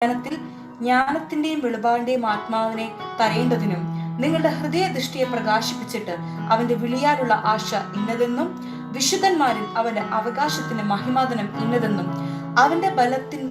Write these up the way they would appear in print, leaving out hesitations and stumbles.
ജ്ഞാനത്തിൽ ജ്ഞാനത്തിന്റെയും വെളിപാടിന്റെയും ആത്മാവിനെ തരേണ്ടതിനും നിങ്ങളുടെ ഹൃദയദൃഷ്ടിയെ പ്രകാശിപ്പിച്ചിട്ട് അവന്റെ വിളിയാലുള്ള ആശ ഇന്നതെന്നും വിശുദ്ധന്മാരിൽ അവന്റെ അവകാശത്തിന്റെ മഹിമാതനം ഇന്നതെന്നും അവന്റെ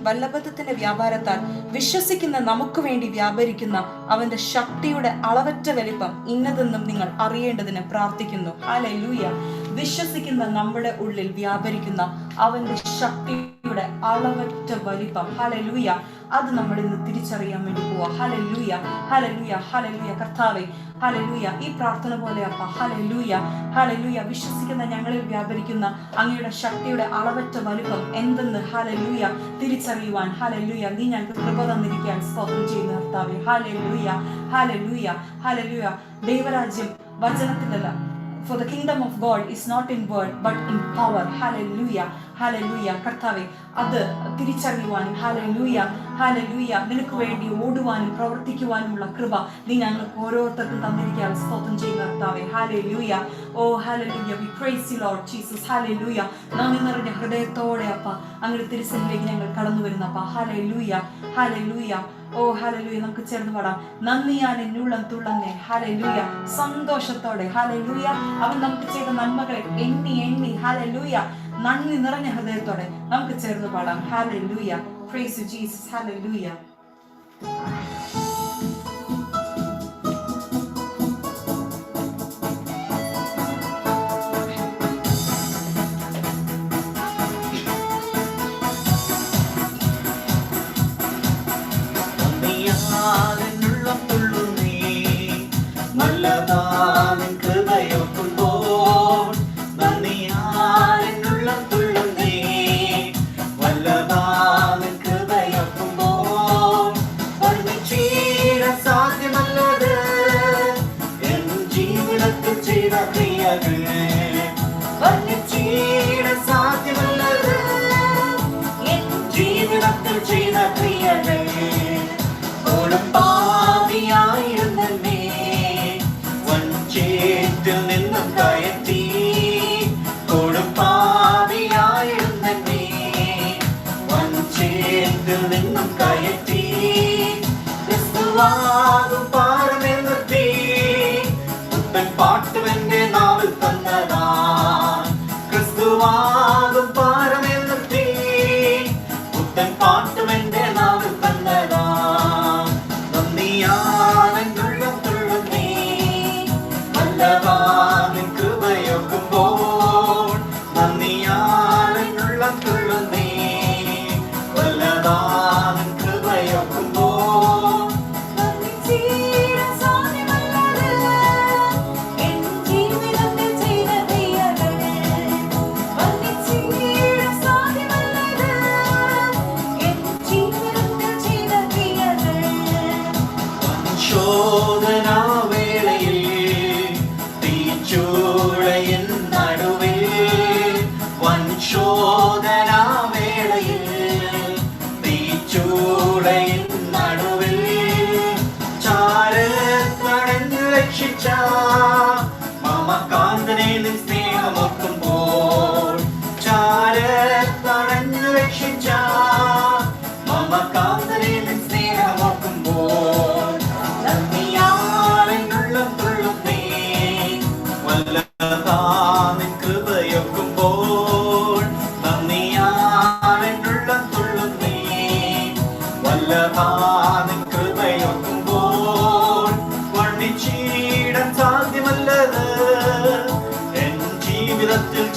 വല്ലഭത്തിന്റെ വ്യാപാരത്താൽ വിശ്വസിക്കുന്ന നമുക്ക് വേണ്ടി വ്യാപരിക്കുന്ന അവന്റെ ശക്തിയുടെ അളവറ്റ വലിപ്പം ഇന്നതെന്നും നിങ്ങൾ അറിയേണ്ടതിന് പ്രാർത്ഥിക്കുന്നു. ഹല്ലേലൂയ. വിശ്വസിക്കുന്ന നമ്മുടെ ഉള്ളിൽ വ്യാപരിക്കുന്ന അവന്റെ ശക്തിയുടെ അളവറ്റ വലിപ്പം, ഹല്ലേലൂയ, അത് നമ്മൾ ഇന്ന് തിരിച്ചറിയാൻ വേണ്ടി പോവാ. Hallelujah, hallelujah, hallelujah. കർത്താവേ, ഹല്ലേലൂയ. ഈ പ്രാർത്ഥന പോലെ അപ്പ, ഹല്ലേലൂയ, ഹല്ലേലൂയ. വിശ്വസിക്കുന്ന ഞങ്ങളിൽ വ്യാപരിക്കുന്ന അങ്ങയുടെ ശക്തിയുടെ അളവറ്റ വലിപ്പം എന്തെന്ന്, ഹല്ലേലൂയ, തിരിച്ചറിയുവാൻ, ഹല്ലേലൂയ, നീ ഞങ്ങൾക്ക് കൃപ തന്നിരിക്കാൻ സ്തോത്രം ചെയ്യുന്ന കർത്താവേ. Hallelujah, hallelujah, hallelujah. ദൈവരാജ്യം വചനത്തിലല്ല. For the kingdom of God is not in word but in power. Hallelujah, hallelujah. കർത്താവേ, അത് തിരിച്ചറിയുവാനും, ഹല്ലേലൂയ, ഹല്ലേലൂയ, നിനക്ക് വേണ്ടി ഓടുവാനും പ്രവർത്തിക്കുവാനുമുള്ള കൃപ നീ ഞങ്ങൾക്ക് ഓരോരുത്തർക്കും തന്നിരിക്കാൻ സ്തോത്രം ചെയ്യുന്ന കർത്താവേ. Hallelujah. Oh hallelujah, we praise you Lord Jesus. Hallelujah. നന്ദി നിറഞ്ഞ ഹൃദയത്തോടെ അപ്പ അങ്ങയുടെ തിരുസന്നിധിയിലേക്ക് ഞങ്ങൾ കടന്നു വരുന്നപ്പ. Hallelujah, hallelujah. Oh hallelujah. നമുക്ക് ചേർന്ന് പാടാം. നന്ദിയാൽ എന്നുള്ളം തുള്ളുന്നേ. ഹല്ലേലൂയ. സന്തോഷത്തോടെ, ഹല്ലേലൂയ, അവൻ നമുക്ക് ചെയ്ത നന്മകളെ എണ്ണി എണ്ണി, ഹല്ലേലൂയ, നന്ദി നിറഞ്ഞ ഹൃദയത്തോടെ നമുക്ക് ചേർന്ന് പാടാം. Hallelujah. Praise you Jesus. Hallelujah.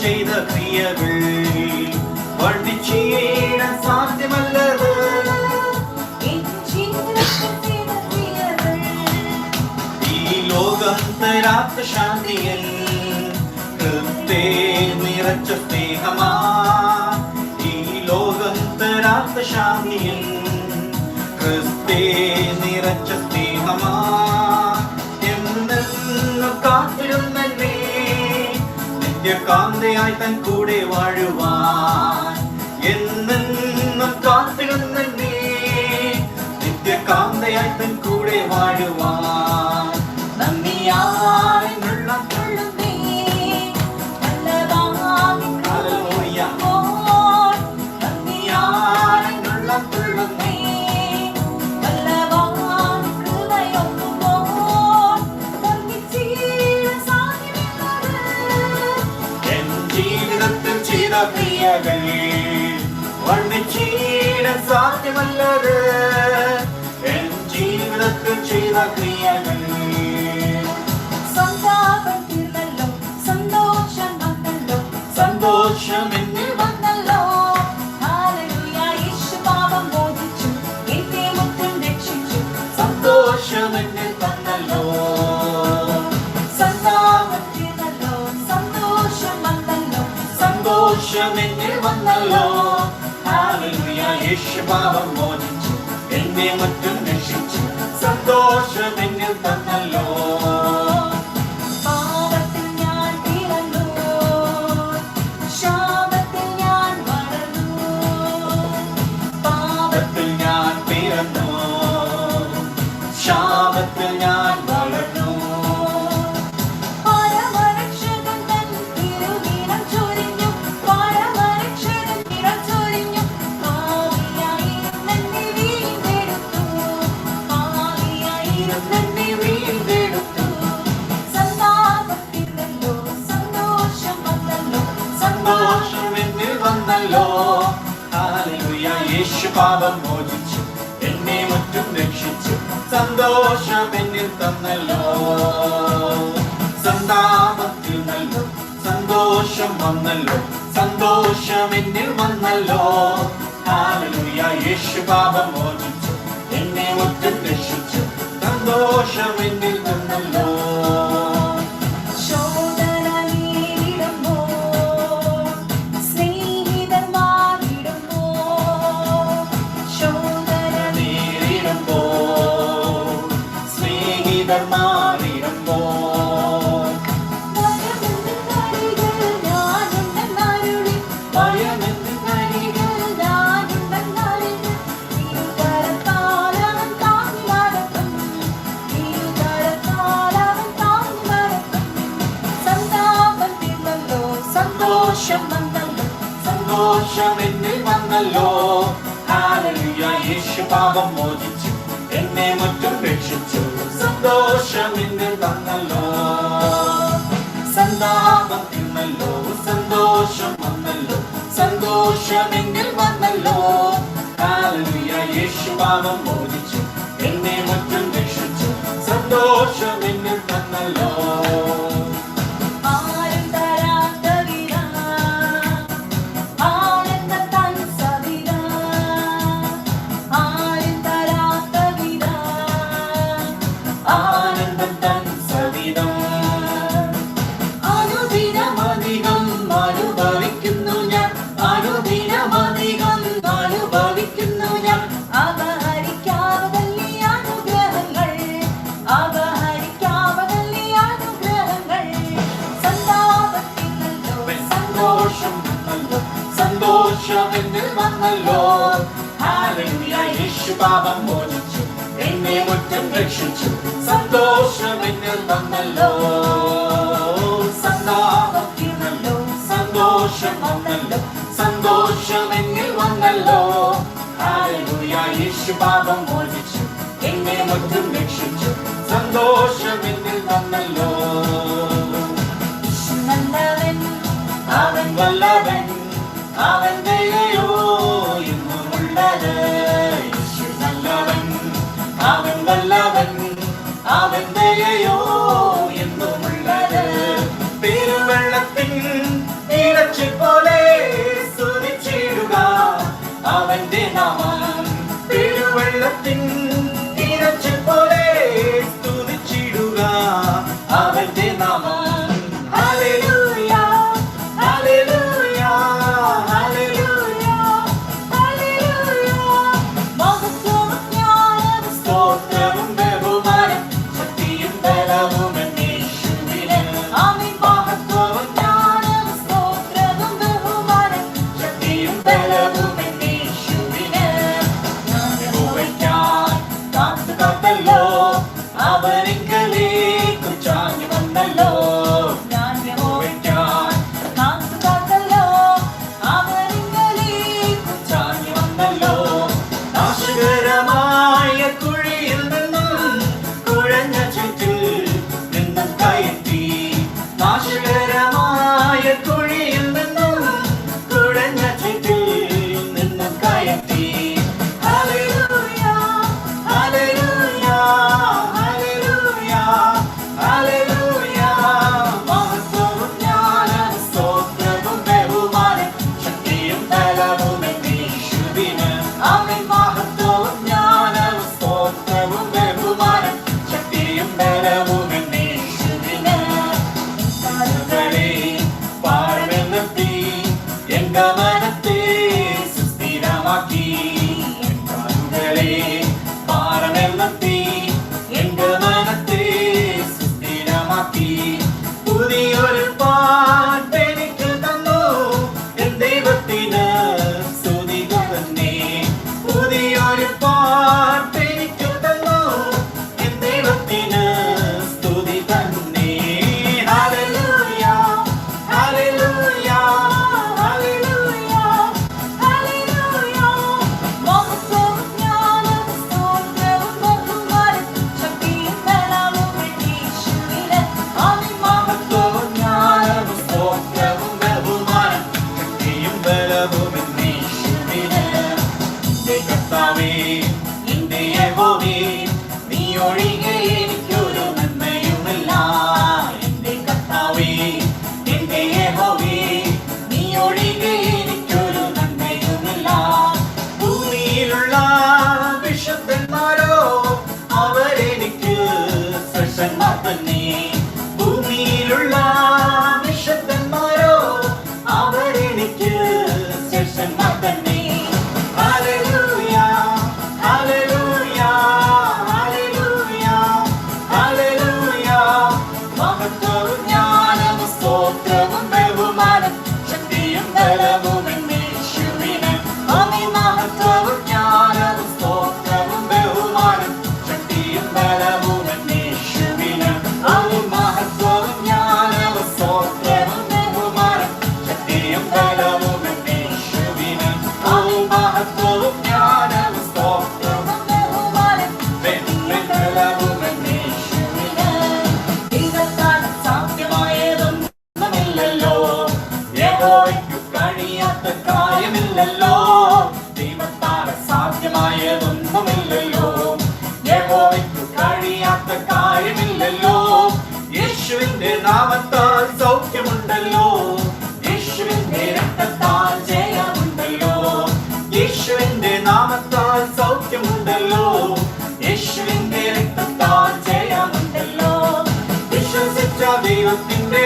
ചെയ്ത ക്രിയകൾ വർണ്ണിച്ചിടാൻ സാധ്യമല്ലത്. ഈ ലോകം തരാത്ത ശാന്തിയിൽ ഹൃദേ നിറച്ച സ്നേഹമാ. ഈ ലോകം തരാത്ത ശാന്തിയിൽ ഹൃദേ നിറച്ച സ്നേഹമാ. എന്നെന്നും കാത്തിരുന്നല്ലേ നിത്യകാന്തയായി തൻ കൂടെ വാഴുവാൻ. എന്നെന്നും കാത്തിരുന്നല്ലേ നിത്യകാന്തയായി തൻ കൂടെ വാഴുവാൻ. നന്ദിയായുള്ള വർണ്ണിച്ചിടാൻ സാധ്യമല്ലത് എൻ ജീവിതത്തിൽ ചെയ്ത ക്രിയകൾ. സന്താപം തീർന്നല്ലോ, സന്തോഷം വന്നല്ലോ, സന്തോഷം എന്നിൽ വന്നല്ലോ. ഹല്ലേലൂയ, യേശു പാപം മോചിച്ചു, എന്നെ മുറ്റും രക്ഷിച്ചു. സന്തോഷം എന്നിൽ വന്നല്ലോ. സന്താപം തീർന്നല്ലോ, സന്തോഷം വന്നല്ലോ, സന്തോഷം എന്നിൽ വന്നല്ലോ. ഹല്ലേലൂയ, യേശു പാപം മോചിച്ചു, എന്നെ മുറ്റും രക്ഷിച്ചു. സന്തോഷം എന്നിൽ വന്നല്ലോ. പാപത്തിൽ ഞാൻ പിറന്നു, ശാപത്തിൽ ഞാൻ വളർന്നു. പാപത്തിൽ ഞാൻ പിറന്നു, ശാപത്തിൽ ഞാൻ വളർന്നു. പരമരക്ഷകൻ തൻ തിരുനിറം ചൊരിഞ്ഞു, പരമരക്ഷകൻ നിറം ചൊരിഞ്ഞു. പാപിയായിരുന്നെന്നെ വീണ്ടെടുത്തു, പാപിയായിരുന്നെന്നെ വീണ്ടെടുത്തു. സന്താപം തീർന്നല്ലോ, സന്തോഷം വന്നല്ലോ, സന്തോഷം എന്നിൽ വന്നല്ലോ. ഹല്ലേലൂയ, യേശു പാപം മോചിച്ചു, എന്നെ മുറ്റും രക്ഷിച്ചു. സന്തോഷം എന്നിൽ തന്നല്ലോ. സന്താപം തീർന്നല്ലോ, സന്തോഷം വന്നല്ലോ, സന്തോഷം എന്നിൽ വന്നല്ലോ. ഹല്ലേലൂയ, യേശു പാപം മോചിച്ചു, എന്നെ മുറ്റും രക്ഷിച്ചു. സന്തോഷം എന്നിൽ തന്നല്ലോ. ശോധന നേരിടുമ്പോൾ, സ്നേഹിതർ മാറിടുമ്പോൾ, ശോധന നേരിടുമ്പോൾ, സ്നേഹിതർ മാറിടുമ്പോൾ, ഭയമെന്നരികിൽ ഞാനുണ്ടെന്നരുളി, ഭയമെന്നരികിൽ ഞാനുണ്ടെന്നറിഞ്ഞ്, ഇരുകരത്താൽ അവൻ താങ്ങി നടത്തും, ഇരുകരത്താൽ അവൻ താങ്ങി നടത്തും. സന്താപം തീർന്നല്ലോ, സന്തോഷം വന്നല്ലോ, സന്തോഷം എന്നിൽ വന്നല്ലോ. ഹല്ലേലൂയ, യേശു പാപം മോചിച്ചു, എന്നെ മുറ്റും രക്ഷിച്ചു. സന്തോഷം എന്നിൽ വന്നല്ലോ. സന്താപം തീർന്നല്ലോ, സന്തോഷം വന്നല്ലോ, സന്തോഷം എന്നിൽ വന്നല്ലോ. ഹല്ലേലൂയ, യേശു പാപം മോചിച്ചു, എന്നെ മുറ്റും രക്ഷിച്ചു. സന്തോഷം എന്നിൽ വന്നല്ലോ. ആരും തരാത്ത വിധ, ആനന്ദത്താൽ സവിധ, ആരും തരാത്ത വിധ, ആനന്ദം തൻ സവിധം അനുദിനമധികം അനുഭവിക്കുന്നു ഞാൻ, അനുദിനമധികം അനുഭവിക്കുന്നു ഞാൻ. അപഹരിക്കാവതല്ലേ അനുഗ്രഹങ്ങൾ, അപഹരിക്കാവതല്ലേ അനുഗ്രഹങ്ങൾ. സന്താപത്തിനല്ലോ, സന്തോഷം വന്നല്ലോ, സന്തോഷം എന്നിൽ വന്നല്ലോ. ഹല്ലേലൂയ, യേശു പാപം മോചിച്ചു, എന്നെ മുറ്റും രക്ഷിച്ചു. സന്തോഷം എന്നിൽ വന്നല്ലോ. സന്താപം തീർന്നല്ലോ, സന്തോഷം വന്നല്ലോ, സന്തോഷം എന്നിൽ വന്നല്ലോ. ഹല്ലേലൂയ, യേശു പാപം മോചിച്ചു, എന്നെ മുറ്റും രക്ഷിച്ചു. സന്തോഷം എന്നിൽ വന്നല്ലോ. യേശു നല്ലവൻ, അവൻ വല്ലവൻ, അവൻ ദയയോ എന്നുമുള്ളത്. യേശു നല്ലവൻ, അവൻ വല്ലവൻ, അവൻ ദയയോ എന്നുമുള്ളത്. പെരുവെള്ളത്തിൻ ഇരച്ചി പോലെ സ്തുതിച്ചിടുക അവന്റെ നാമം. പെരുവെള്ളത്തിൻ ഇരച്ചി പോലെ സ്തുതിച്ചിടുക അവന്റെ നാമം. Hallelujah, hallelujah, hallelujah, hallelujah. മഹത്വവും ജ്ഞാനവും സ്തോത്രവും ബഹുമാനം ശക്തിയും ബലവും യേശുവിന്. ആമേൻ. മഹത്വവും ജ്ഞാനവും സ്തോത്രവും ബഹുമാനം ശക്തിയും ബലവും യേശുവിന്. യഹോവയ്ക്കായി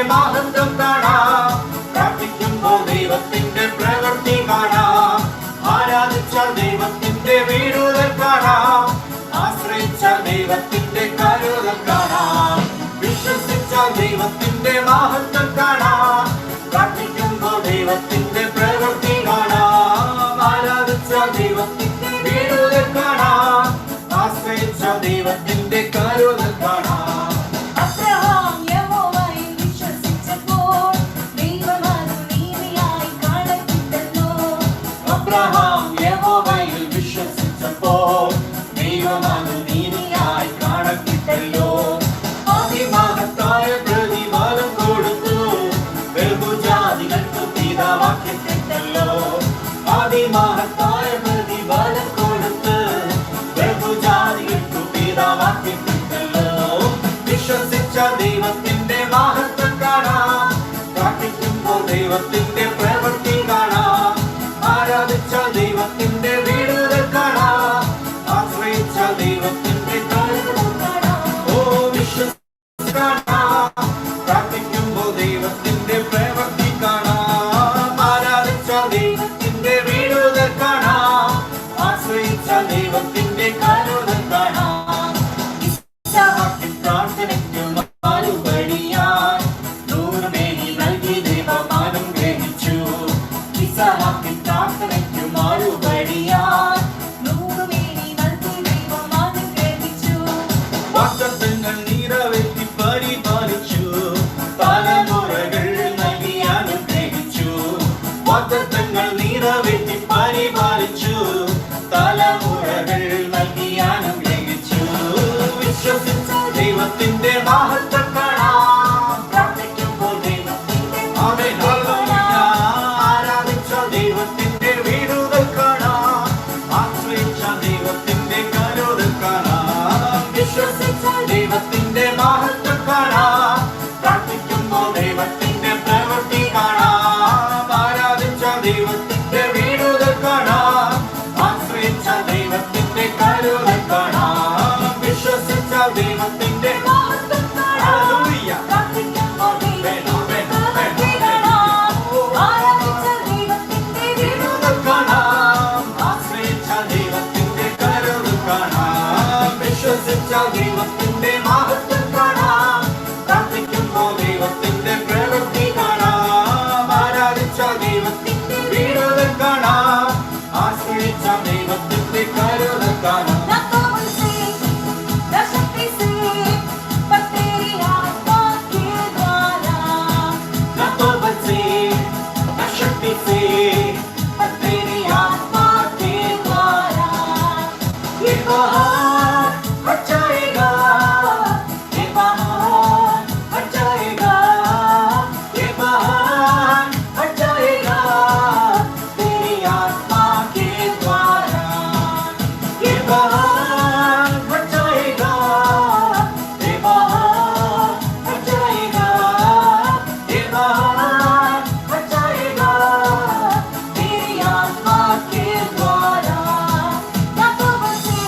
മഹത്വം കാണാം. പ്രാർത്ഥിക്കുമ്പോൾ ദൈവത്തിന്റെ പ്രവൃത്തി കാണാം. ആരാധിച്ചാൽ ദൈവത്തിന്റെ വീടുകൾ കാണാം. ആശ്രയിച്ചാൽ ദൈവത്തിന്റെ കരുതൽ കാണാം. വിശ്വസിച്ചാൽ ദൈവത്തിന്റെ മഹത്വം കാണാം. പ്രാർത്ഥിക്കുമ്പോൾ ദൈവത്തിന്റെ പ്രവൃത്തി കാണാം. ആരാധിച്ചാൽ ദൈവത്തിന്റെ വീടുകൾ കാണാം. ആശ്രയിച്ചാൽ ദൈവത്തിന്റെ കരുതൽ കാണാം. അബ്രഹാം യഹോവയിൽ വിശ്വസിച്ചപ്പോൾ ദൈവം അത് നീതിയായി കണക്കിട്ടല്ലോ. അബ്രഹാം യഹോവയിൽ വിശ്വസിച്ചപ്പോൾ ദൈവം അത് നീതിയായി കണക്കിട്ടല്ലോ. അതിമഹത്തായ പ്രതിഫലം കൊടുത്തു ബഹുജാതികൾക്ക് പിതാവാക്കിയിട്ടല്ലോ. അതിമഹത്തായ പ്രതിഫലം കൊടുത്ത് ബഹുജാതികൾക്ക് പിതാവാക്കിയിട്ടല്ലോ. വിശ്വസിച്ച ദൈവത്തിന്റെ മഹത്വം കാണാം. പ്രാർത്ഥിക്കുമ്പോൾ ദൈവത്തിന്റെ പ്രവൃത്തി കാണാം. ആരാധിച്ച ദൈവത്തിന്റെ വീടുകൾ കാണാം. ആശ്രയിച്ച ദൈവത്തിന്റെ കരുതൽ കാണാം. ഓ വിശ്വസിക്കണം. പ്രാർത്ഥിക്കുമ്പോൾ ദൈവത്തിന്റെ പ്രവൃത്തി കാണാം. ആരാധിച്ച ദൈവത്തിന്റെ വീടുകൾ കാണാം. ആശ്രയിച്ച ദൈവത്തിന്റെ കരുതൽ കാണാം. ഇസ്ഹാക്കിൻ പ്രാർത്ഥനയ്ക്ക് മറുപടിയായി നൂറുമേനി നൽകി ദൈവം അനുഗ്രഹിച്ചു. ഇസ്ഹാക്കിൻ പ്രാർത്ഥനയ്ക്ക് മറുപടിയായി നൂറുമേനി നൽകി ദൈവം അനുഗ്രഹിച്ചു. വാഗ്ദത്തങ്ങൾ നിറവേറ്റി പരിപാലിച്ചു. തലമുറകൾ നൽകി അനുഗ്രഹിച്ചു. വാഗ്ദത്തങ്ങൾ നിറവേറ്റി പരിപാലിച്ചു. തലമുറകൾ നൽകി അനുഗ്രഹിച്ചു. വിശ്വസിച്ച ദൈവത്തിന്റെ മഹത്വം കാണാം. പ്രാർത്ഥിക്കുമ്പോൾ ദൈവത്തിന്റെ ആമേൻ ഹല്ലേലൂയ. ആരാധിച്ച ദൈവത്തിന്റെ വീടുകൾ കാണാം. ആശ്രയിച്ച ദൈവത്തിന്റെ കരുതൽ കാണാം. വിശ്വസിച്ച ദൈവത്തിന്റെ മഹത്വം കാണാം. പ്രാർത്ഥിക്കുമ്പോൾ ദൈവത്തിന്റെ പ്രവൃത്തി കാണാം. ആരാധിച്ച ദൈവത്തിന്റെ വീടുകൾ കാണാം. ആശ്രയിച്ച ദൈവത്തിന്റെ കരുതൽ കാണാം. വിശ്വസിച്ച ദൈവത്തിന്റെ മഹത്വം കാണാം. ഹല്ലേലൂയ. പ്രാർത്ഥിക്കുമ്പോൾ ദൈവത്തിന്റെ പ്രവൃത്തി കാണാം. ആരാധിച്ച ദൈവത്തിന്റെ വീടുകൾ കാണാം. ആശ്രയിച്ച ദൈവത്തിന്റെ കരുതൽ കാണാം. വിശ്വസിച്ച ദൈവത്തിന്റെ മഹത്വം കാണാം. പ്രാർത്ഥിക്കുമ്പോൾ ദൈവത്തിന്റെ പ്രവൃത്തി കാണാം. ആരാധിച്ച ദൈവത്തിന്റെ വീടുകൾ കാണാം. ആശ്രയിച്ച ദൈവത്തിന്റെ കരുതൽ കാണാം. याकूब से रशक्ति से पर तेरी आत्मा के द्वारा न तो बल से न शक्ति से पर तेरी आत्मा के द्वारा ये बहार हट जाएगा. ये बहार हट जाएगा. ये बहार हट जाएगा. तेरी आत्मा के द्वारा ये बहार हट जाएगा. ये बहार हट जाएगा. ये बहार हट जाएगा. तेरी आत्मा के द्वारा याकूब से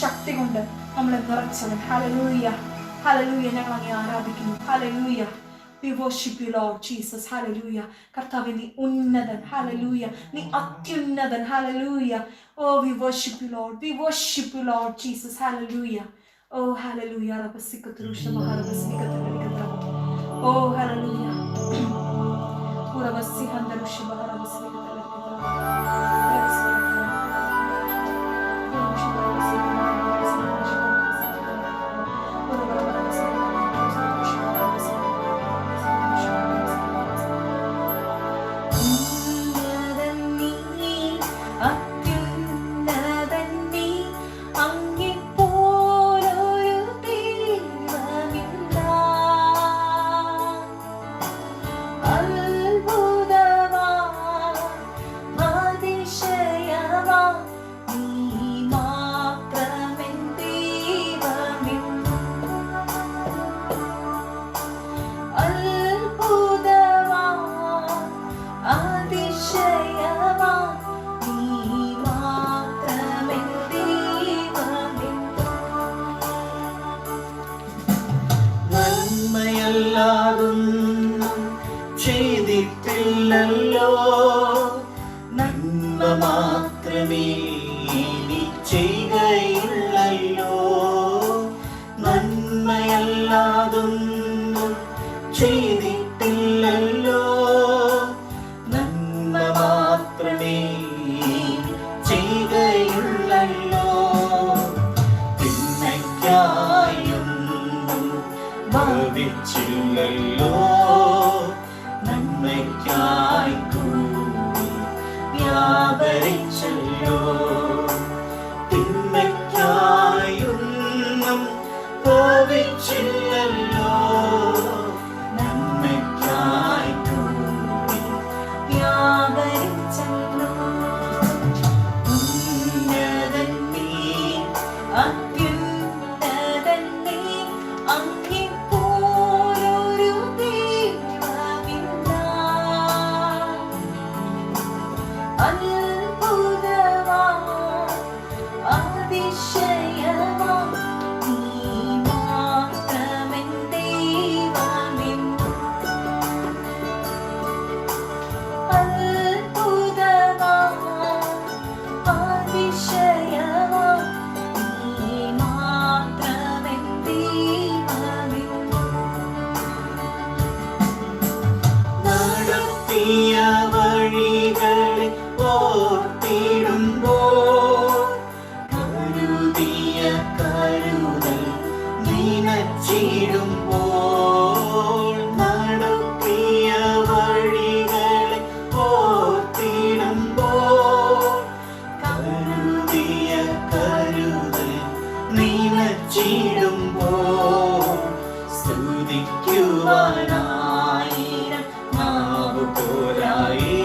ശക്തി കൊണ്ട് നമ്മളെ നിറച്ചവൻ. Hallelujah, hallelujah. ഞങ്ങൾ അങ്ങേ ആരാധിക്കുന്നു. Hallelujah. We worship you, Lord Jesus. Hallelujah. കർത്താവേ, നീ ഉന്നതൻ. Hallelujah. നീ അത്യുന്നതൻ. Hallelujah. Oh, we worship you, Lord. We worship you, Lord Jesus. Hallelujah. Oh, hallelujah. Oh, hallelujah. നന്മയല്ലാതൊന്നും ചെയ്തിട്ടില്ലല്ലോ, നന്മ മാത്രമേ നീ ചെയ്യുകയുള്ളല്ലോ. നന്മയല്ലാതൊന്നും ചെയ്തിട്ടില്ലല്ലോ, നന്മ മാത്രമേ ചെയ്യുകയുള്ളല്ലോ. തിന്മയ്ക്കായൊന്നും ഭവിച്ചില്ലല്ലോ, നന്മയ്ക്കായി കൂടി മാച്ചില്ലല്ലോ നന്മയ്ക്കായി കൂടി വ്യാപരിച്ചല്ലോ. ഉന്നതൻ നീ അത്യുന്നതൻ നീ, അങ്ങെപ്പോലൊരു ദൈവമില്ല. അത്ഭുതവാൻ, അതിശയവാൻ, നീ മാത്രമെൻ ദൈവമെന്നും. അത്ഭുതവാൻ, അതിശയവാൻ, നീ മാത്രമെൻ ദൈവമെന്നും. നടത്തിയ വഴികളെ ഓർത്തിടുമ്പോൾ കരുതിയ കരുതൽ നിനച്ചിടുമ്പോൾ നടത്തിയ വഴികളെ ഓർത്തിടുമ്പോൾ കരുതിയ കരുതൽ നിനച്ചിടുമ്പോൾ സ്തുതിക്കുവാനായിരം നാവ് പോരായേ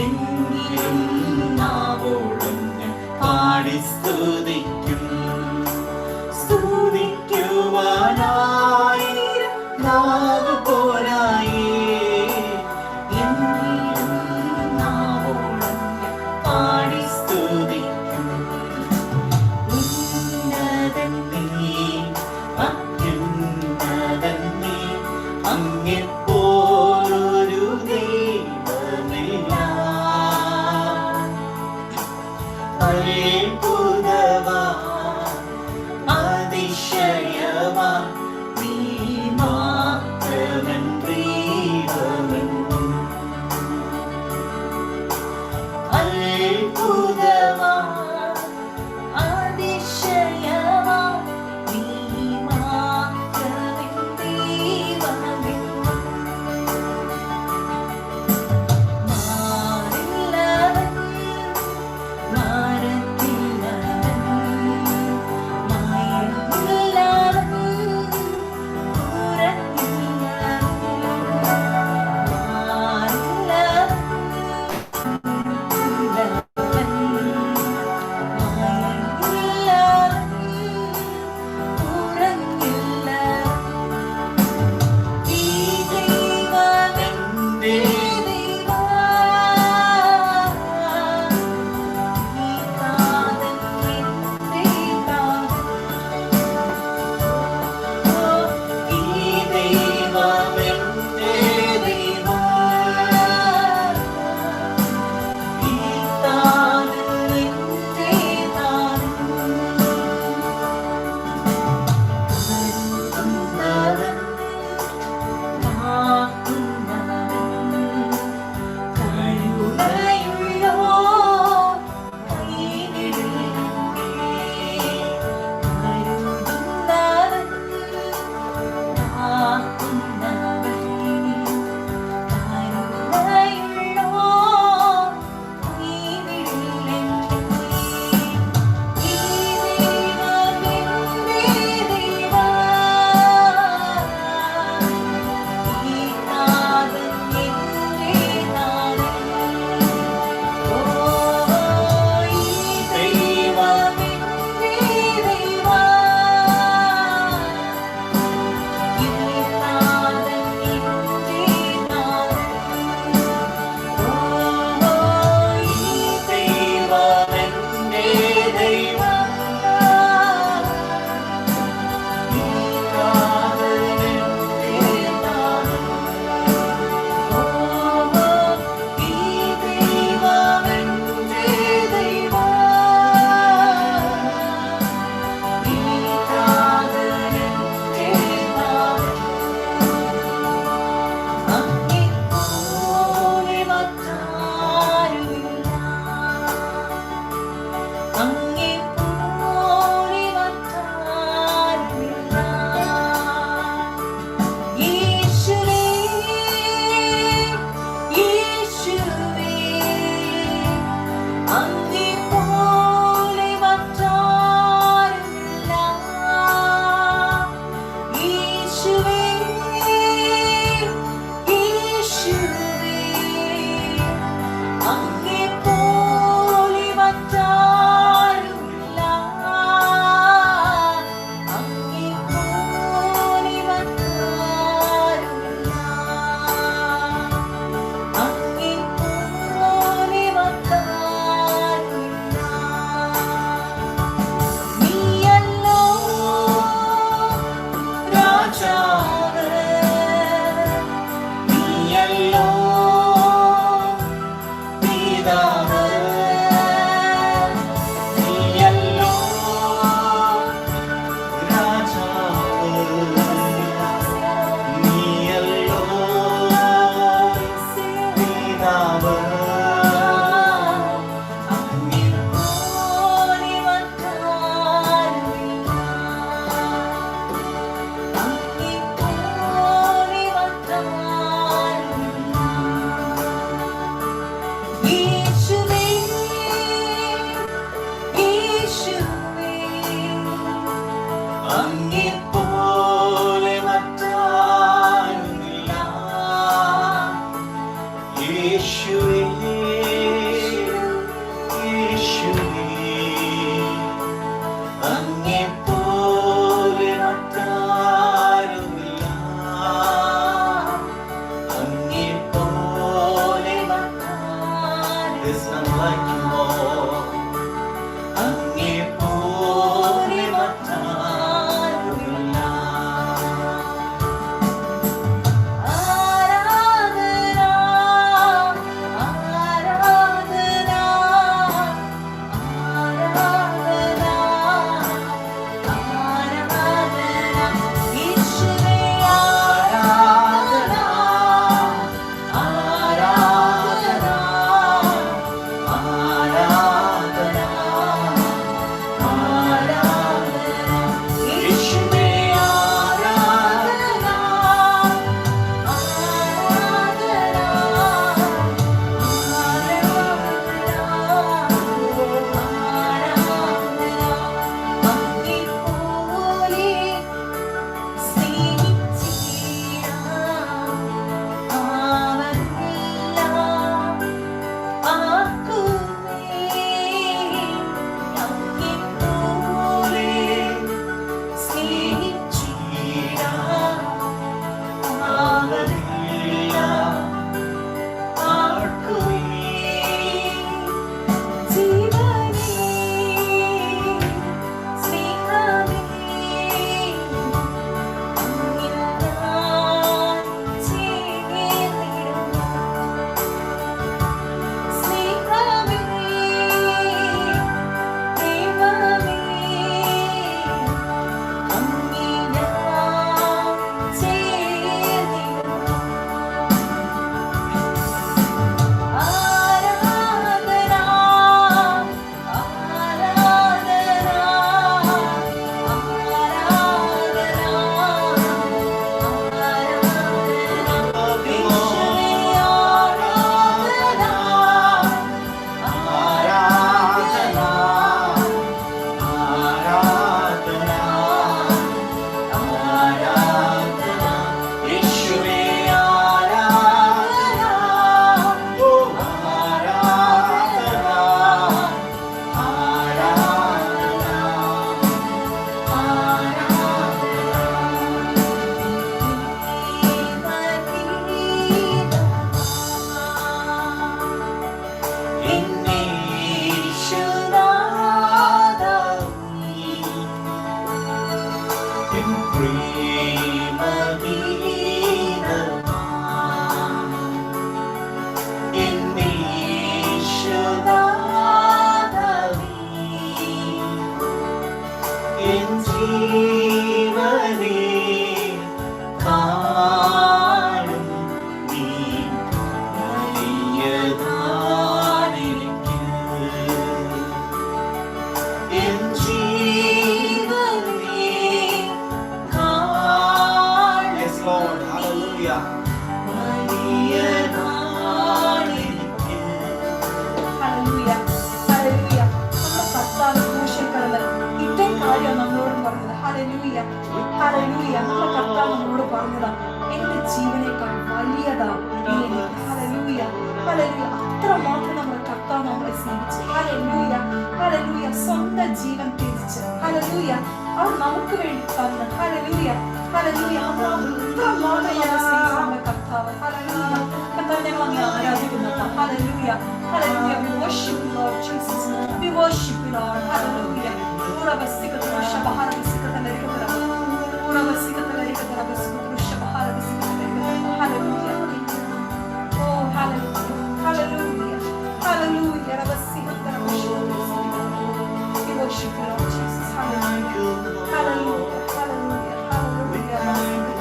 എങ്കിലും നാവോളം ഞാൻ പാടി സ്തുതിക്കും സ്തുതിക്കുവാനായിരം നാവ് പോരായേ എങ്കിലും നാവോളം ഞാൻ പാടി സ്തുതിക്കും ഉന്നതൻ നീ അത്യുന്നതൻ നീ അങ്ങെപ്പോലൊരു ദൈവമില്ല അത്ഭുതവാൻ അതിശയവാൻ നീ മാത്രമൻ എന്റെ ജീവനേക്കാൾ വലിയതാ അത്രമാത്രം നമ്മുടെ കർത്താവ് നമ്മളെ സ്നേഹിച്ചു. Hallelujah, hallelujah. സ്വന്തം ജീവൻ ത്യജിച്ച് ഹല്ലേലൂയ അവൻ നമുക്ക് വേണ്ടി തന്നു. Hallelujah, hallelujah. കർത്താവ് ഹല്ലേലൂയ, കർത്താവ് ഞങ്ങൾ അങ്ങ് ആരാധിക്കുന്നു. Hallelujah, hallelujah. We worship you, Lord Jesus. We worship you, Lord. Hallelujah. Oh, hallelujah, hallelujah, hallelujah. We worship you, Lord Jesus. Hallelujah, hallelujah, hallelujah, hallelujah.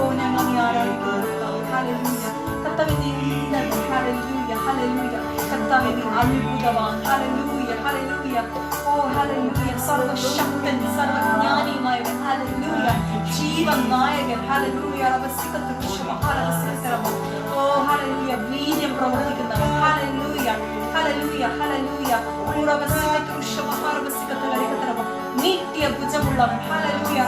Oh, ഞങ്ങൾ ആരാധിക്കുന്നു. Hallelujah. കർത്താവേ നീ ഉന്നതൻ. Hallelujah, hallelujah. കർത്താവേ നീ അത്ഭുതവാൻ. Hallelujah, hallelujah. Oh, hallelujah. സർവശക്തൻ, സർവജ്ഞാനിയുമായവൻ. Hallelujah. ജീവനായകൻ. Hallelujah. Oh, hallelujah. വീര്യം പ്രവർത്തിക്കുന്നവൻ. Hallelujah, hallelujah, hallelujah. നീട്ടിയ ഭുജമുള്ളവൻ. Hallelujah.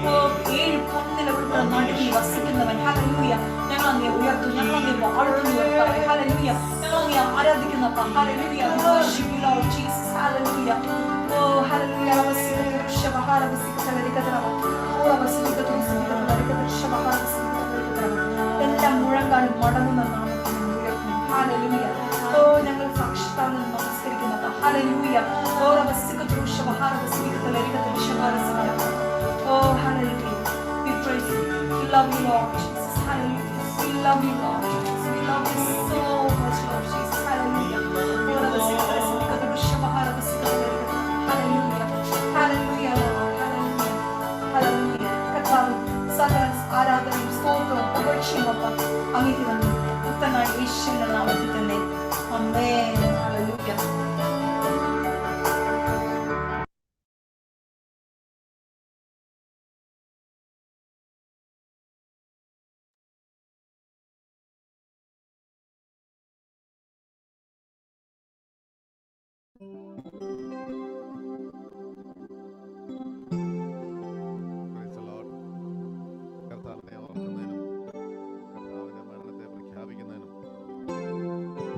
Oh, 7 പൊന്നിലവരുടെ നടുവിൽ വസിക്കുന്നവൻ. Hallelujah. ഞങ്ങൾ അങ്ങേ ഉയർത്തും, ഞങ്ങൾ അങ്ങേ വാഴ്ത്തുന്നു. Hallelujah. ഞങ്ങൾ അങ്ങേ ആരാധിക്കുന്നപ്പ. Hallelujah. We worship you, Lord Jesus. Hallelujah. Oh, hallelujah. എല്ലാം മുഴങ്കാലും മടങ്ങുമെന്നാണ് Hallelujah. Oh, ഞങ്ങൾ സാക്ഷ്യത്താൽ നമസ്കരിക്കുന്നത്. Hallelujah. Oh, hallelujah. We praise you. We love you, Lord Jesus. Hallelujah. We love you, Lord Jesus. We love you so much, Lord Jesus. Hallelujah. Hallelujah. Hallelujah, Lord. Hallelujah. Hallelujah. കർത്താവ് സകല ആരാധനയും സ്തോത്രവും ഉപേക്ഷയുമൊക്കെ അങ്ങേക്ക് തന്നെ പുത്രനായ യേശുവിന്റെ നാമത്തിൽ തന്നെ. ആമേൻ. ഹല്ലേലൂയ. Praise the Lord. കർത്താവിനെ ഓർക്കുന്നതിനും കർത്താവിന്റെ മരണത്തെ പ്രഖ്യാപിക്കുന്നതിനും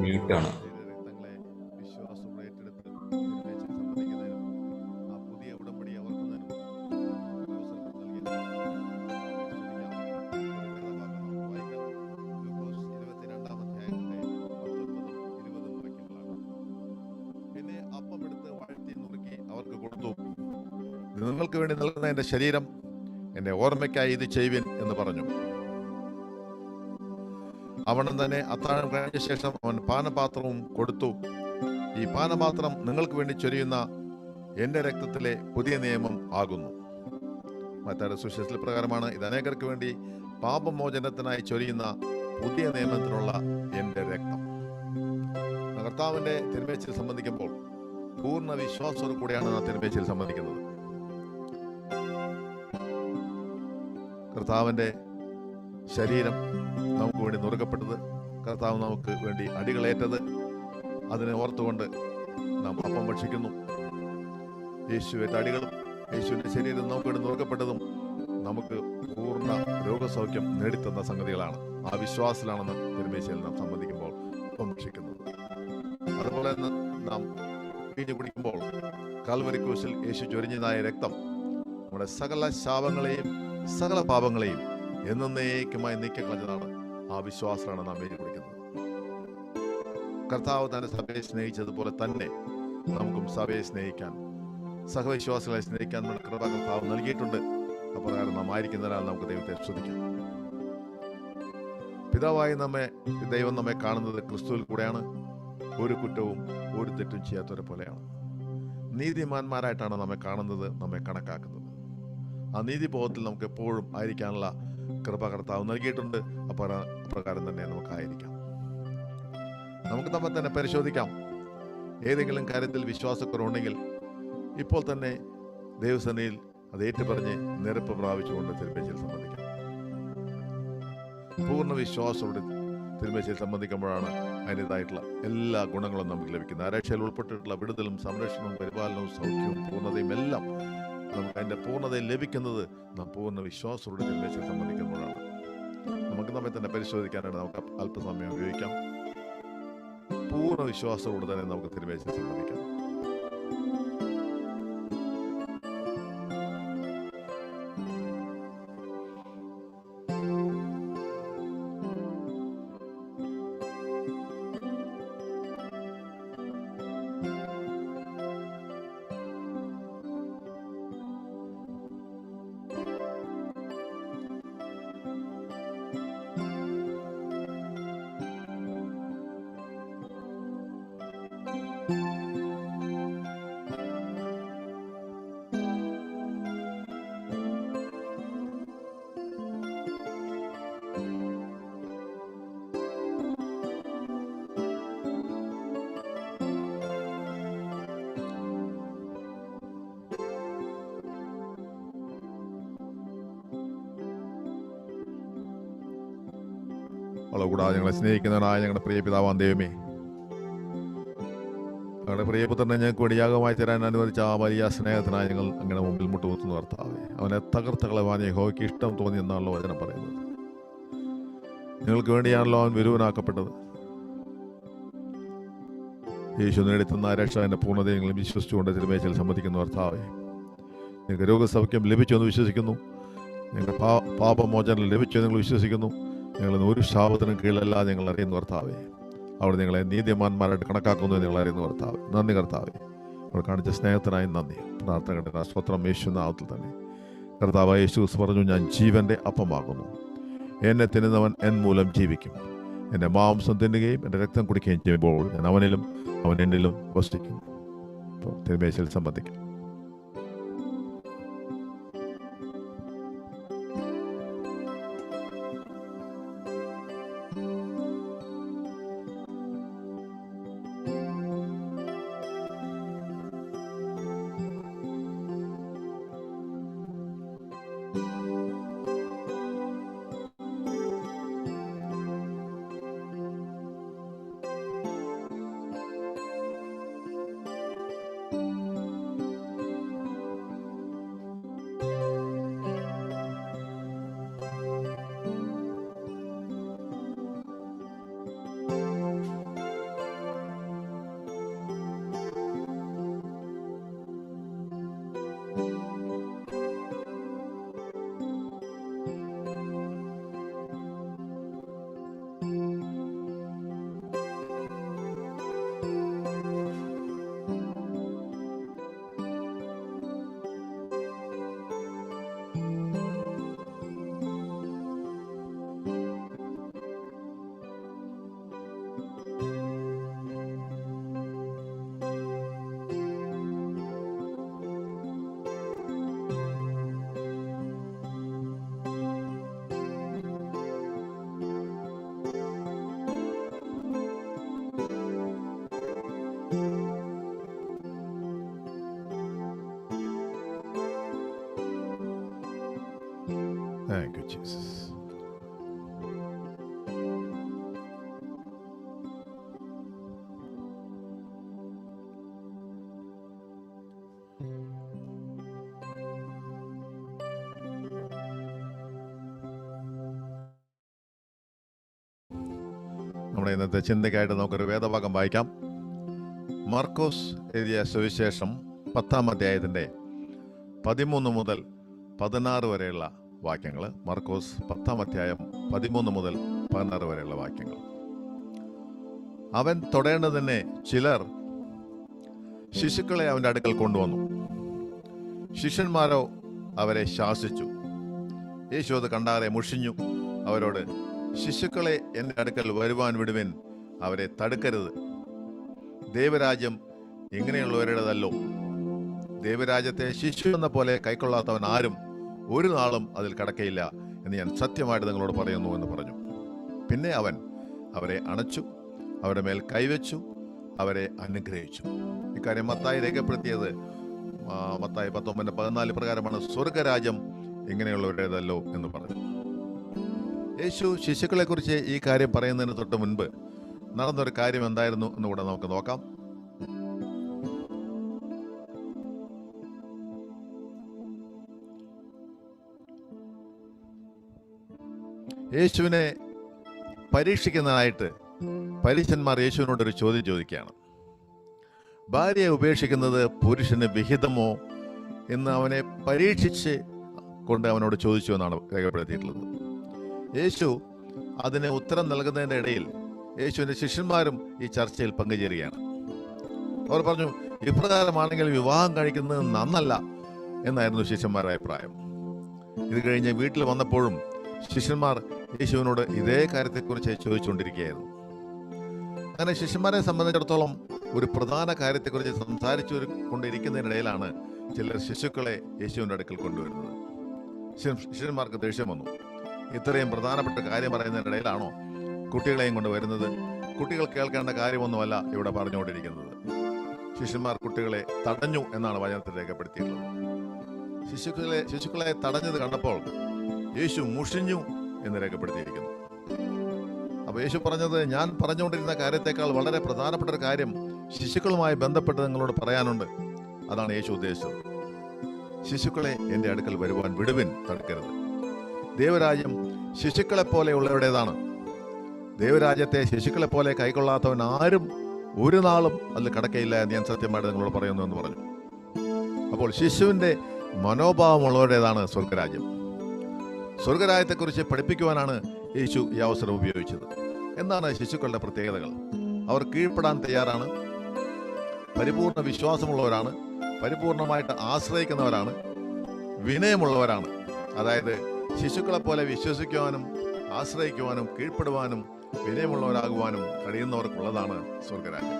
മ്യൂട്ടാണ്. രക്തങ്ങളെ വിശ്വാസത്തോടെ ഏറ്റെടുത്ത് തിരുമേശയിൽ സംബന്ധിക്കുന്നതിനും ആ പുതിയ ഉടമ്പടിയെ ഓർക്കുന്നതിനും നിങ്ങൾക്ക് വേണ്ടി നൽകുന്ന എൻ്റെ ശരീരം എൻ്റെ ഓർമ്മയ്ക്കായി ഇത് ചെയ്യുവിൻ എന്ന് പറഞ്ഞു. അവൻ തന്നെ അത്താഴം കഴിഞ്ഞ ശേഷം അവൻ പാനപാത്രവും കൊടുത്തു. ഈ പാനപാത്രം നിങ്ങൾക്ക് വേണ്ടി ചൊരിയുന്ന എൻ്റെ രക്തത്തിലെ പുതിയ നിയമം ആകുന്നു. മത്തായിയുടെ സുവിശേഷത്തിൽ പ്രകാരമാണ്, ഇത് അനേകർക്ക് വേണ്ടി പാപമോചനത്തിനായി ചൊരിയുന്ന പുതിയ നിയമത്തിനുള്ള എൻ്റെ രക്തം. കർത്താവിൻ്റെ തിരുമേശയിൽ സംബന്ധിക്കുമ്പോൾ പൂർണ്ണ വിശ്വാസത്തോടു കൂടിയാണ് ആ തിരുമേശയിൽ സംബന്ധിക്കുന്നത്. കർത്താവിൻ്റെ ശരീരം നമുക്ക് വേണ്ടി നുറുക്കപ്പെട്ടത്, കർത്താവ് നമുക്ക് വേണ്ടി അടികളേറ്റത്, അതിനെ ഓർത്തുകൊണ്ട് നാം അപ്പം ഭക്ഷിക്കുന്നു. യേശുവിൻ്റെ അടികളും യേശുവിൻ്റെ ശരീരം നമുക്ക് വേണ്ടി നുറുക്കപ്പെട്ടതും നമുക്ക് പൂർണ്ണ രോഗസൗഖ്യം നേടിത്തന്ന സംഗതികളാണ്. ആ വിശ്വാസത്തിലാണെന്ന് തിരുമേശയിൽ നാം സംബന്ധിക്കുമ്പോൾ അപ്പം ഭക്ഷിക്കുന്നത്. അതുപോലെ നാം വീഞ്ഞു കുടിക്കുമ്പോൾ കാൽവരി ക്രൂശിൽ യേശു ചൊരിഞ്ഞതായ രക്തം നമ്മുടെ സകല ശാപങ്ങളെയും സകല പാപങ്ങളെയും എന്നേക്കുമായി നീക്കിക്കളഞ്ഞതാണ്. ആ വിശ്വാസമാണ് നാം വീഞ്ഞു കുടിക്കുന്നത്. കർത്താവ് തന്നെ സഭയെ സ്നേഹിച്ചതുപോലെ തന്നെ നമുക്കും സഭയെ സ്നേഹിക്കാൻ, സഹവിശ്വാസികളെ സ്നേഹിക്കാൻ വേണ്ടി കൃപ കർത്താവ് നൽകിയിട്ടുണ്ട്. അപ്രകാരം നാം ആയിരിക്കുന്നതിനാൽ നമുക്ക് ദൈവത്തെ സ്തുതിക്കാം. പിതാവായി ദൈവം നമ്മെ കാണുന്നത് ക്രിസ്തുവിൽ കൂടെയാണ്. ഒരു കുറ്റവും ഒരു തെറ്റും ചെയ്യാത്തവരെ പോലെയാണ്. നീതിമാന്മാരായിട്ടാണ് നമ്മെ കാണുന്നത്, നമ്മെ കണക്കാക്കുന്നത്. ആ നീതിബോധത്തിൽ നമുക്ക് എപ്പോഴും ആയിരിക്കാനുള്ള കൃപ കർത്താവ് നൽകിയിട്ടുണ്ട്. അപ്രകാരം തന്നെ നമുക്കായിരിക്കാം. നമുക്ക് നമ്മെ തന്നെ പരിശോധിക്കാം. ഏതെങ്കിലും കാര്യത്തിൽ വിശ്വാസക്കുറവുണ്ടെങ്കിൽ ഇപ്പോൾ തന്നെ ദൈവസേനയിൽ അത് ഏറ്റുപറഞ്ഞ് നിരപ്പ് പ്രാപിച്ചുകൊണ്ട് തിരുമേശയിൽ സംബന്ധിക്കാം. പൂർണ്ണ വിശ്വാസത്തോടെ തിരുമേശയിൽ സംബന്ധിക്കുമ്പോഴാണ് അതിൻ്റെതായിട്ടുള്ള എല്ലാ ഗുണങ്ങളും നമുക്ക് ലഭിക്കുന്നത്. അരക്ഷയിൽ ഉൾപ്പെട്ടിട്ടുള്ള വിടുതലും സംരക്ഷണവും പരിപാലനവും സൗഖ്യവും പൂർണ്ണതയും എല്ലാം നമുക്ക് അതിൻ്റെ പൂർണ്ണതയിൽ ലഭിക്കുന്നത് നാം പൂർണ്ണ വിശ്വാസത്തോടെ തിരുമേശയിൽ സംബന്ധിക്കുമ്പോഴാണ്. നമുക്ക് നമ്മെ തന്നെ പരിശോധിക്കാനായിട്ട് നമുക്ക് അല്പസമയം ഉപയോഗിക്കാം. പൂർണ്ണ വിശ്വാസത്തോടെ തന്നെ നമുക്ക് തിരുമേശയിൽ സംബന്ധിക്കാം. കൂടാതെ ഞങ്ങളെ സ്നേഹിക്കുന്നവനായ ഞങ്ങളുടെ പ്രിയ പിതാവാൻ ദൈവമേ, ഞങ്ങളുടെ പ്രിയപുത്രനെ ഞങ്ങൾക്ക് വേണ്ടി യാഗമായി തരാൻ അനുവദിച്ച ആ വലിയ സ്നേഹത്തിനായി ഞങ്ങൾ അങ്ങനെ മുമ്പിൽ മുട്ടുകുത്തുന്നു കർത്താവേ. അവനെ തകർത്ത് കളവാൻ യഹോവയ്ക്ക് ഇഷ്ടം തോന്നി എന്നാണല്ലോ വചനം പറയുന്നത്. നിങ്ങൾക്ക് വേണ്ടിയാണല്ലോ അവൻ വിരൂപനാക്കപ്പെട്ടത്. യേശു നേടിത്തുന്ന രക്ഷകന്റെ പൂർണ്ണതയെ ഞങ്ങൾ വിശ്വസിച്ചുകൊണ്ട് തിരുമേശയിൽ സംബന്ധിക്കുന്നു കർത്താവേ. ഞങ്ങൾക്ക് രോഗസൗഖ്യം ലഭിച്ചു എന്ന് വിശ്വസിക്കുന്നു. ഞങ്ങൾക്ക് പാപമോചനം ലഭിച്ചു എന്ന് ഞങ്ങൾ വിശ്വസിക്കുന്നു. ഞങ്ങൾ ഒരു ശാപത്തിനും കീഴല്ല ഞങ്ങൾ അറിയുന്നു കർത്താവേ. അവിടെ നിങ്ങളെ നീതിമാന്മാരായിട്ട് കണക്കാക്കുന്നു നിങ്ങൾ അറിയുന്നു കർത്താവേ. നന്ദി കർത്താവേ. അവിടെ കാണിച്ച സ്നേഹത്തിനായി നന്ദി. പ്രാർത്ഥന കണ്ട സ്തോത്രം യേശു നാമത്തിൽ തന്നെ. കർത്താവ് യേശു പറഞ്ഞു, ഞാൻ ജീവന്റെ അപ്പമാകുന്നു. എന്നെ തിന്നുന്നവൻ എൻ മൂലം ജീവിക്കും. എൻ്റെ മാംസം തിന്നുകയും എൻ്റെ രക്തം കുടിക്കുകയും ചെയ്യുമ്പോൾ ഞാൻ അവനിലും അവൻ എന്നിലും വസിക്കും. അപ്പോൾ തിരുമേശയിൽ സംബന്ധിക്കും. Thank you, Jesus. നമ്മുടെ ഇന്നത്തെ ചിന്തയ്ക്കായിട്ട് നമുക്കൊരു വേദഭാഗം വായിക്കാം. മർക്കോസ് എഴുതിയ സുവിശേഷം 10-ാം അധ്യായത്തിൻ്റെ 13 മുതൽ 16 വരെയുള്ള വാക്യങ്ങൾ. മർക്കോസ് 10-ാം അധ്യായം 13 മുതൽ 16 വരെയുള്ള വാക്യങ്ങൾ. അവൻ തൊടേണ്ടതിനെ ചിലർ ശിശുക്കളെ അവൻ്റെ അടുക്കൽ കൊണ്ടുവന്നു. ശിഷ്യന്മാരോ അവരെ ശാസിച്ചു. യേശു അത് കണ്ടാറെ മുഷിഞ്ഞു അവരോട്, ശിശുക്കളെ എൻ്റെ അടുക്കൽ വരുവാൻ വിടുവിൻ, അവരെ തടുക്കരുത്. ദൈവരാജ്യം ഇങ്ങനെയുള്ളവരുടേതല്ലോ. ദൈവരാജ്യത്തെ ശിശു എന്ന പോലെ കൈക്കൊള്ളാത്തവൻ ആരും ഒരു നാളും അതിൽ കടക്കയില്ല എന്ന് ഞാൻ സത്യമായിട്ട് നിങ്ങളോട് പറയുന്നു എന്ന് പറഞ്ഞു. പിന്നെ അവൻ അവരെ അണച്ചു, അവരുടെ മേൽ കൈവച്ചു, അവരെ അനുഗ്രഹിച്ചു. ഇക്കാര്യം മത്തായി രേഖപ്പെടുത്തിയത് മത്തായി 19:14 പ്രകാരമാണ്. സ്വർഗരാജ്യം ഇങ്ങനെയുള്ളവരുടേതല്ലോ എന്ന് പറഞ്ഞു. യേശു ശിശുക്കളെ കുറിച്ച് ഈ കാര്യം പറയുന്നതിന് തൊട്ട് മുൻപ് നടന്നൊരു കാര്യം എന്തായിരുന്നു എന്ന് കൂടെ നമുക്ക് നോക്കാം. യേശുവിനെ പരീക്ഷിക്കുന്നതിനായിട്ട് പരീശന്മാർ യേശുവിനോടൊരു ചോദ്യം ചോദിക്കുകയാണ്. ഭാര്യയെ ഉപേക്ഷിക്കുന്നത് പുരുഷന് വിഹിതമോ എന്ന് അവനെ പരീക്ഷിച്ച് കൊണ്ട് അവനോട് ചോദിച്ചു എന്നാണ് രേഖപ്പെടുത്തിയിട്ടുള്ളത്. യേശു അതിന് ഉത്തരം നൽകുന്നതിൻ്റെ ഇടയിൽ യേശുവിൻ്റെ ശിഷ്യന്മാരും ഈ ചർച്ചയിൽ പങ്കുചേരുകയാണ്. അവർ പറഞ്ഞു, ഇപ്രകാരമാണെങ്കിൽ വിവാഹം കഴിക്കുന്നത് നന്നല്ല എന്നായിരുന്നു ശിഷ്യന്മാരുടെ അഭിപ്രായം. ഇത് കഴിഞ്ഞ് വീട്ടിൽ വന്നപ്പോഴും ശിഷ്യന്മാർ യേശുവിനോട് ഇതേ കാര്യത്തെക്കുറിച്ച് ചോദിച്ചുകൊണ്ടിരിക്കുകയായിരുന്നു. അങ്ങനെ ശിഷ്യന്മാരെ സംബന്ധിച്ചിടത്തോളം ഒരു പ്രധാന കാര്യത്തെക്കുറിച്ച് സംസാരിച്ചു കൊണ്ടിരിക്കുന്നതിനിടയിലാണ് ചിലർ ശിശുക്കളെ യേശുവിൻ്റെ അടുക്കൽ കൊണ്ടുവരുന്നത്. ശിഷ്യന്മാർക്ക് ദേഷ്യം വന്നു. ഇത്രയും പ്രധാനപ്പെട്ട കാര്യം പറയുന്നതിനിടയിലാണോ കുട്ടികളെയും കൊണ്ടുവരുന്നത്? കുട്ടികൾ കേൾക്കേണ്ട കാര്യമൊന്നുമല്ല ഇവിടെ പറഞ്ഞുകൊണ്ടിരിക്കുന്നത്. ശിഷ്യന്മാർ കുട്ടികളെ തടഞ്ഞു എന്നാണ് വചനത്തിൽ രേഖപ്പെടുത്തിയിട്ടുള്ളത്. ശിശുക്കളെ തടഞ്ഞത് കണ്ടപ്പോൾ യേശു മുഷിഞ്ഞു എന്ന് രേഖപ്പെടുത്തിയിരിക്കുന്നു. അപ്പോൾ യേശു പറഞ്ഞത്, ഞാൻ പറഞ്ഞുകൊണ്ടിരുന്ന കാര്യത്തെക്കാൾ വളരെ പ്രധാനപ്പെട്ട ഒരു കാര്യം ശിശുക്കളുമായി ബന്ധപ്പെട്ട് നിങ്ങളോട് പറയാനുണ്ട്. അതാണ് യേശു ഉദ്ദേശിച്ചത്. ശിശുക്കളെ എൻ്റെ അടുക്കൽ വരുവാൻ വിടുവിൻ, തടുക്കരുത്. ദൈവരാജ്യം ശിശുക്കളെ പോലെയുള്ളവരുടേതാണ്. ദൈവരാജ്യത്തെ ശിശുക്കളെ പോലെ കൈക്കൊള്ളാത്തവൻ ആരും ഒരു നാളും അതിൽ കടക്കയില്ല എന്ന് ഞാൻ സത്യമായിട്ട് നിങ്ങളോട് പറയുന്നു എന്ന് പറഞ്ഞു. അപ്പോൾ ശിശുവിൻ്റെ മനോഭാവമുള്ളവരുടേതാണ് സ്വർഗരാജ്യം. സ്വർഗരാജ്യത്തെക്കുറിച്ച് പഠിപ്പിക്കുവാനാണ് യേശു ഈ അവസരം ഉപയോഗിച്ചത്. എന്താണ് ശിശുക്കളുടെ പ്രത്യേകതകൾ? അവർ കീഴ്പ്പെടാൻ തയ്യാറാണ്, പരിപൂർണ വിശ്വാസമുള്ളവരാണ്, പരിപൂർണമായിട്ട് ആശ്രയിക്കുന്നവരാണ്, വിനയമുള്ളവരാണ്. അതായത് ശിശുക്കളെപ്പോലെ വിശ്വസിക്കുവാനും ആശ്രയിക്കുവാനും കീഴ്പ്പെടുവാനും വിനയമുള്ളവരാകുവാനും കഴിയുന്നവർക്കുള്ളതാണ് സ്വർഗരാജ്യം.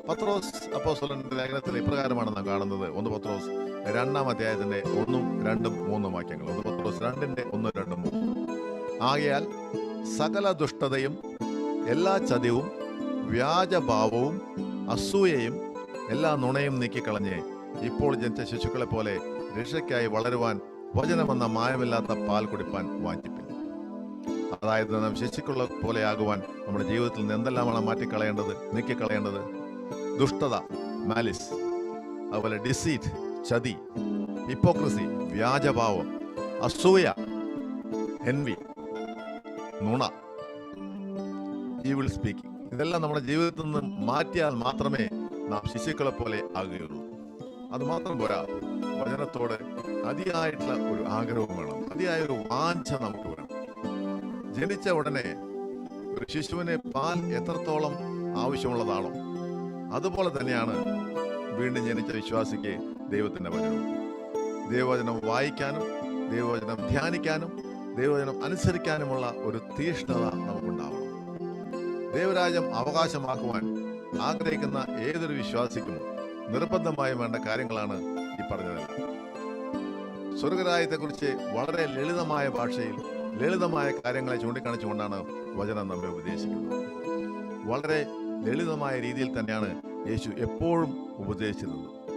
പത്രോസ് അപ്പോസ്തലന്റെ ലേഖനത്തിൽ ഇപ്രകാരമാണ് നാം കാണുന്നത്. 1 പത്രോസ് 2-ാം അധ്യായത്തിന്റെ 1, 2, 3 വാക്യങ്ങൾ. 1 പത്രോസ് 2-ന്റെ 1, 2, 3. ആകയാൽ സകല ദുഷ്ടതയും എല്ലാ ചതിവും വ്യാജഭാവവും അസൂയയും എല്ലാ നുണയും നീക്കിക്കളഞ്ഞ് ഇപ്പോൾ ജനിച്ച ശിശുക്കളെ പോലെ രക്ഷയ്ക്കായി വളരുവാൻ വചനമെന്ന മായമില്ലാത്ത പാൽ കുടിപ്പാൻ വാഞ്ചിപ്പിൻ. അതായത് നാം ശിശുക്കളെ പോലെയാകുവാൻ നമ്മുടെ ജീവിതത്തിൽ നിന്ന് എന്തെല്ലാമാണ് മാറ്റിക്കളയേണ്ടത്, നീക്കിക്കളയേണ്ടത്? ദുഷ്ടത, മാലിസ്, അതുപോലെ ഡിസീറ്റ്, ചതി, ഹിപ്പോക്രസി, വ്യാജഭാവം, അസൂയ, എൻവി, നുണ, ഈവിൾ സ്പീക്കിംഗ്. ഇതെല്ലാം നമ്മുടെ ജീവിതത്തിൽ നിന്ന് മാറ്റിയാൽ മാത്രമേ നാം ശിശുക്കളെ പോലെ ആകുകയുള്ളൂ. അതുമാത്രം പോരാ, വചനത്തോട് അതിയായിട്ടുള്ള ഒരു ആഗ്രഹവും വേണം, അതിയായ ഒരു വാഞ്ച നമുക്ക് വേണം. ജനിച്ച ഉടനെ ഒരു ശിശുവിന് പാൽ എത്രത്തോളം ആവശ്യമുള്ളതാണോ അതുപോലെ തന്നെയാണ് വീണ്ടും ജനിച്ച വിശ്വാസിക്ക് ദൈവത്തിൻ്റെ വചനം. ദൈവവചനം വായിക്കാനും ദൈവവചനം ധ്യാനിക്കാനും ദൈവവചനം അനുസരിക്കാനുമുള്ള ഒരു തീഷ്ണത നമുക്കുണ്ടാവണം. ദൈവരാജ്യം അവകാശമാക്കുവാൻ ആഗ്രഹിക്കുന്ന ഏതൊരു വിശ്വാസിക്കും നിർബന്ധമായും വേണ്ട കാര്യങ്ങളാണ് ഈ പറഞ്ഞതെല്ലാം. സ്വർഗരാജ്യത്തെക്കുറിച്ച് വളരെ ലളിതമായ ഭാഷയിൽ ലളിതമായ കാര്യങ്ങളെ ചൂണ്ടിക്കാണിച്ചുകൊണ്ടാണ് വചനം നമ്മെ ഉപദേശിക്കുന്നത്. വളരെ ലളിതമായ രീതിയിൽ തന്നെയാണ് യേശു എപ്പോഴും ഉപദേശിച്ചത്.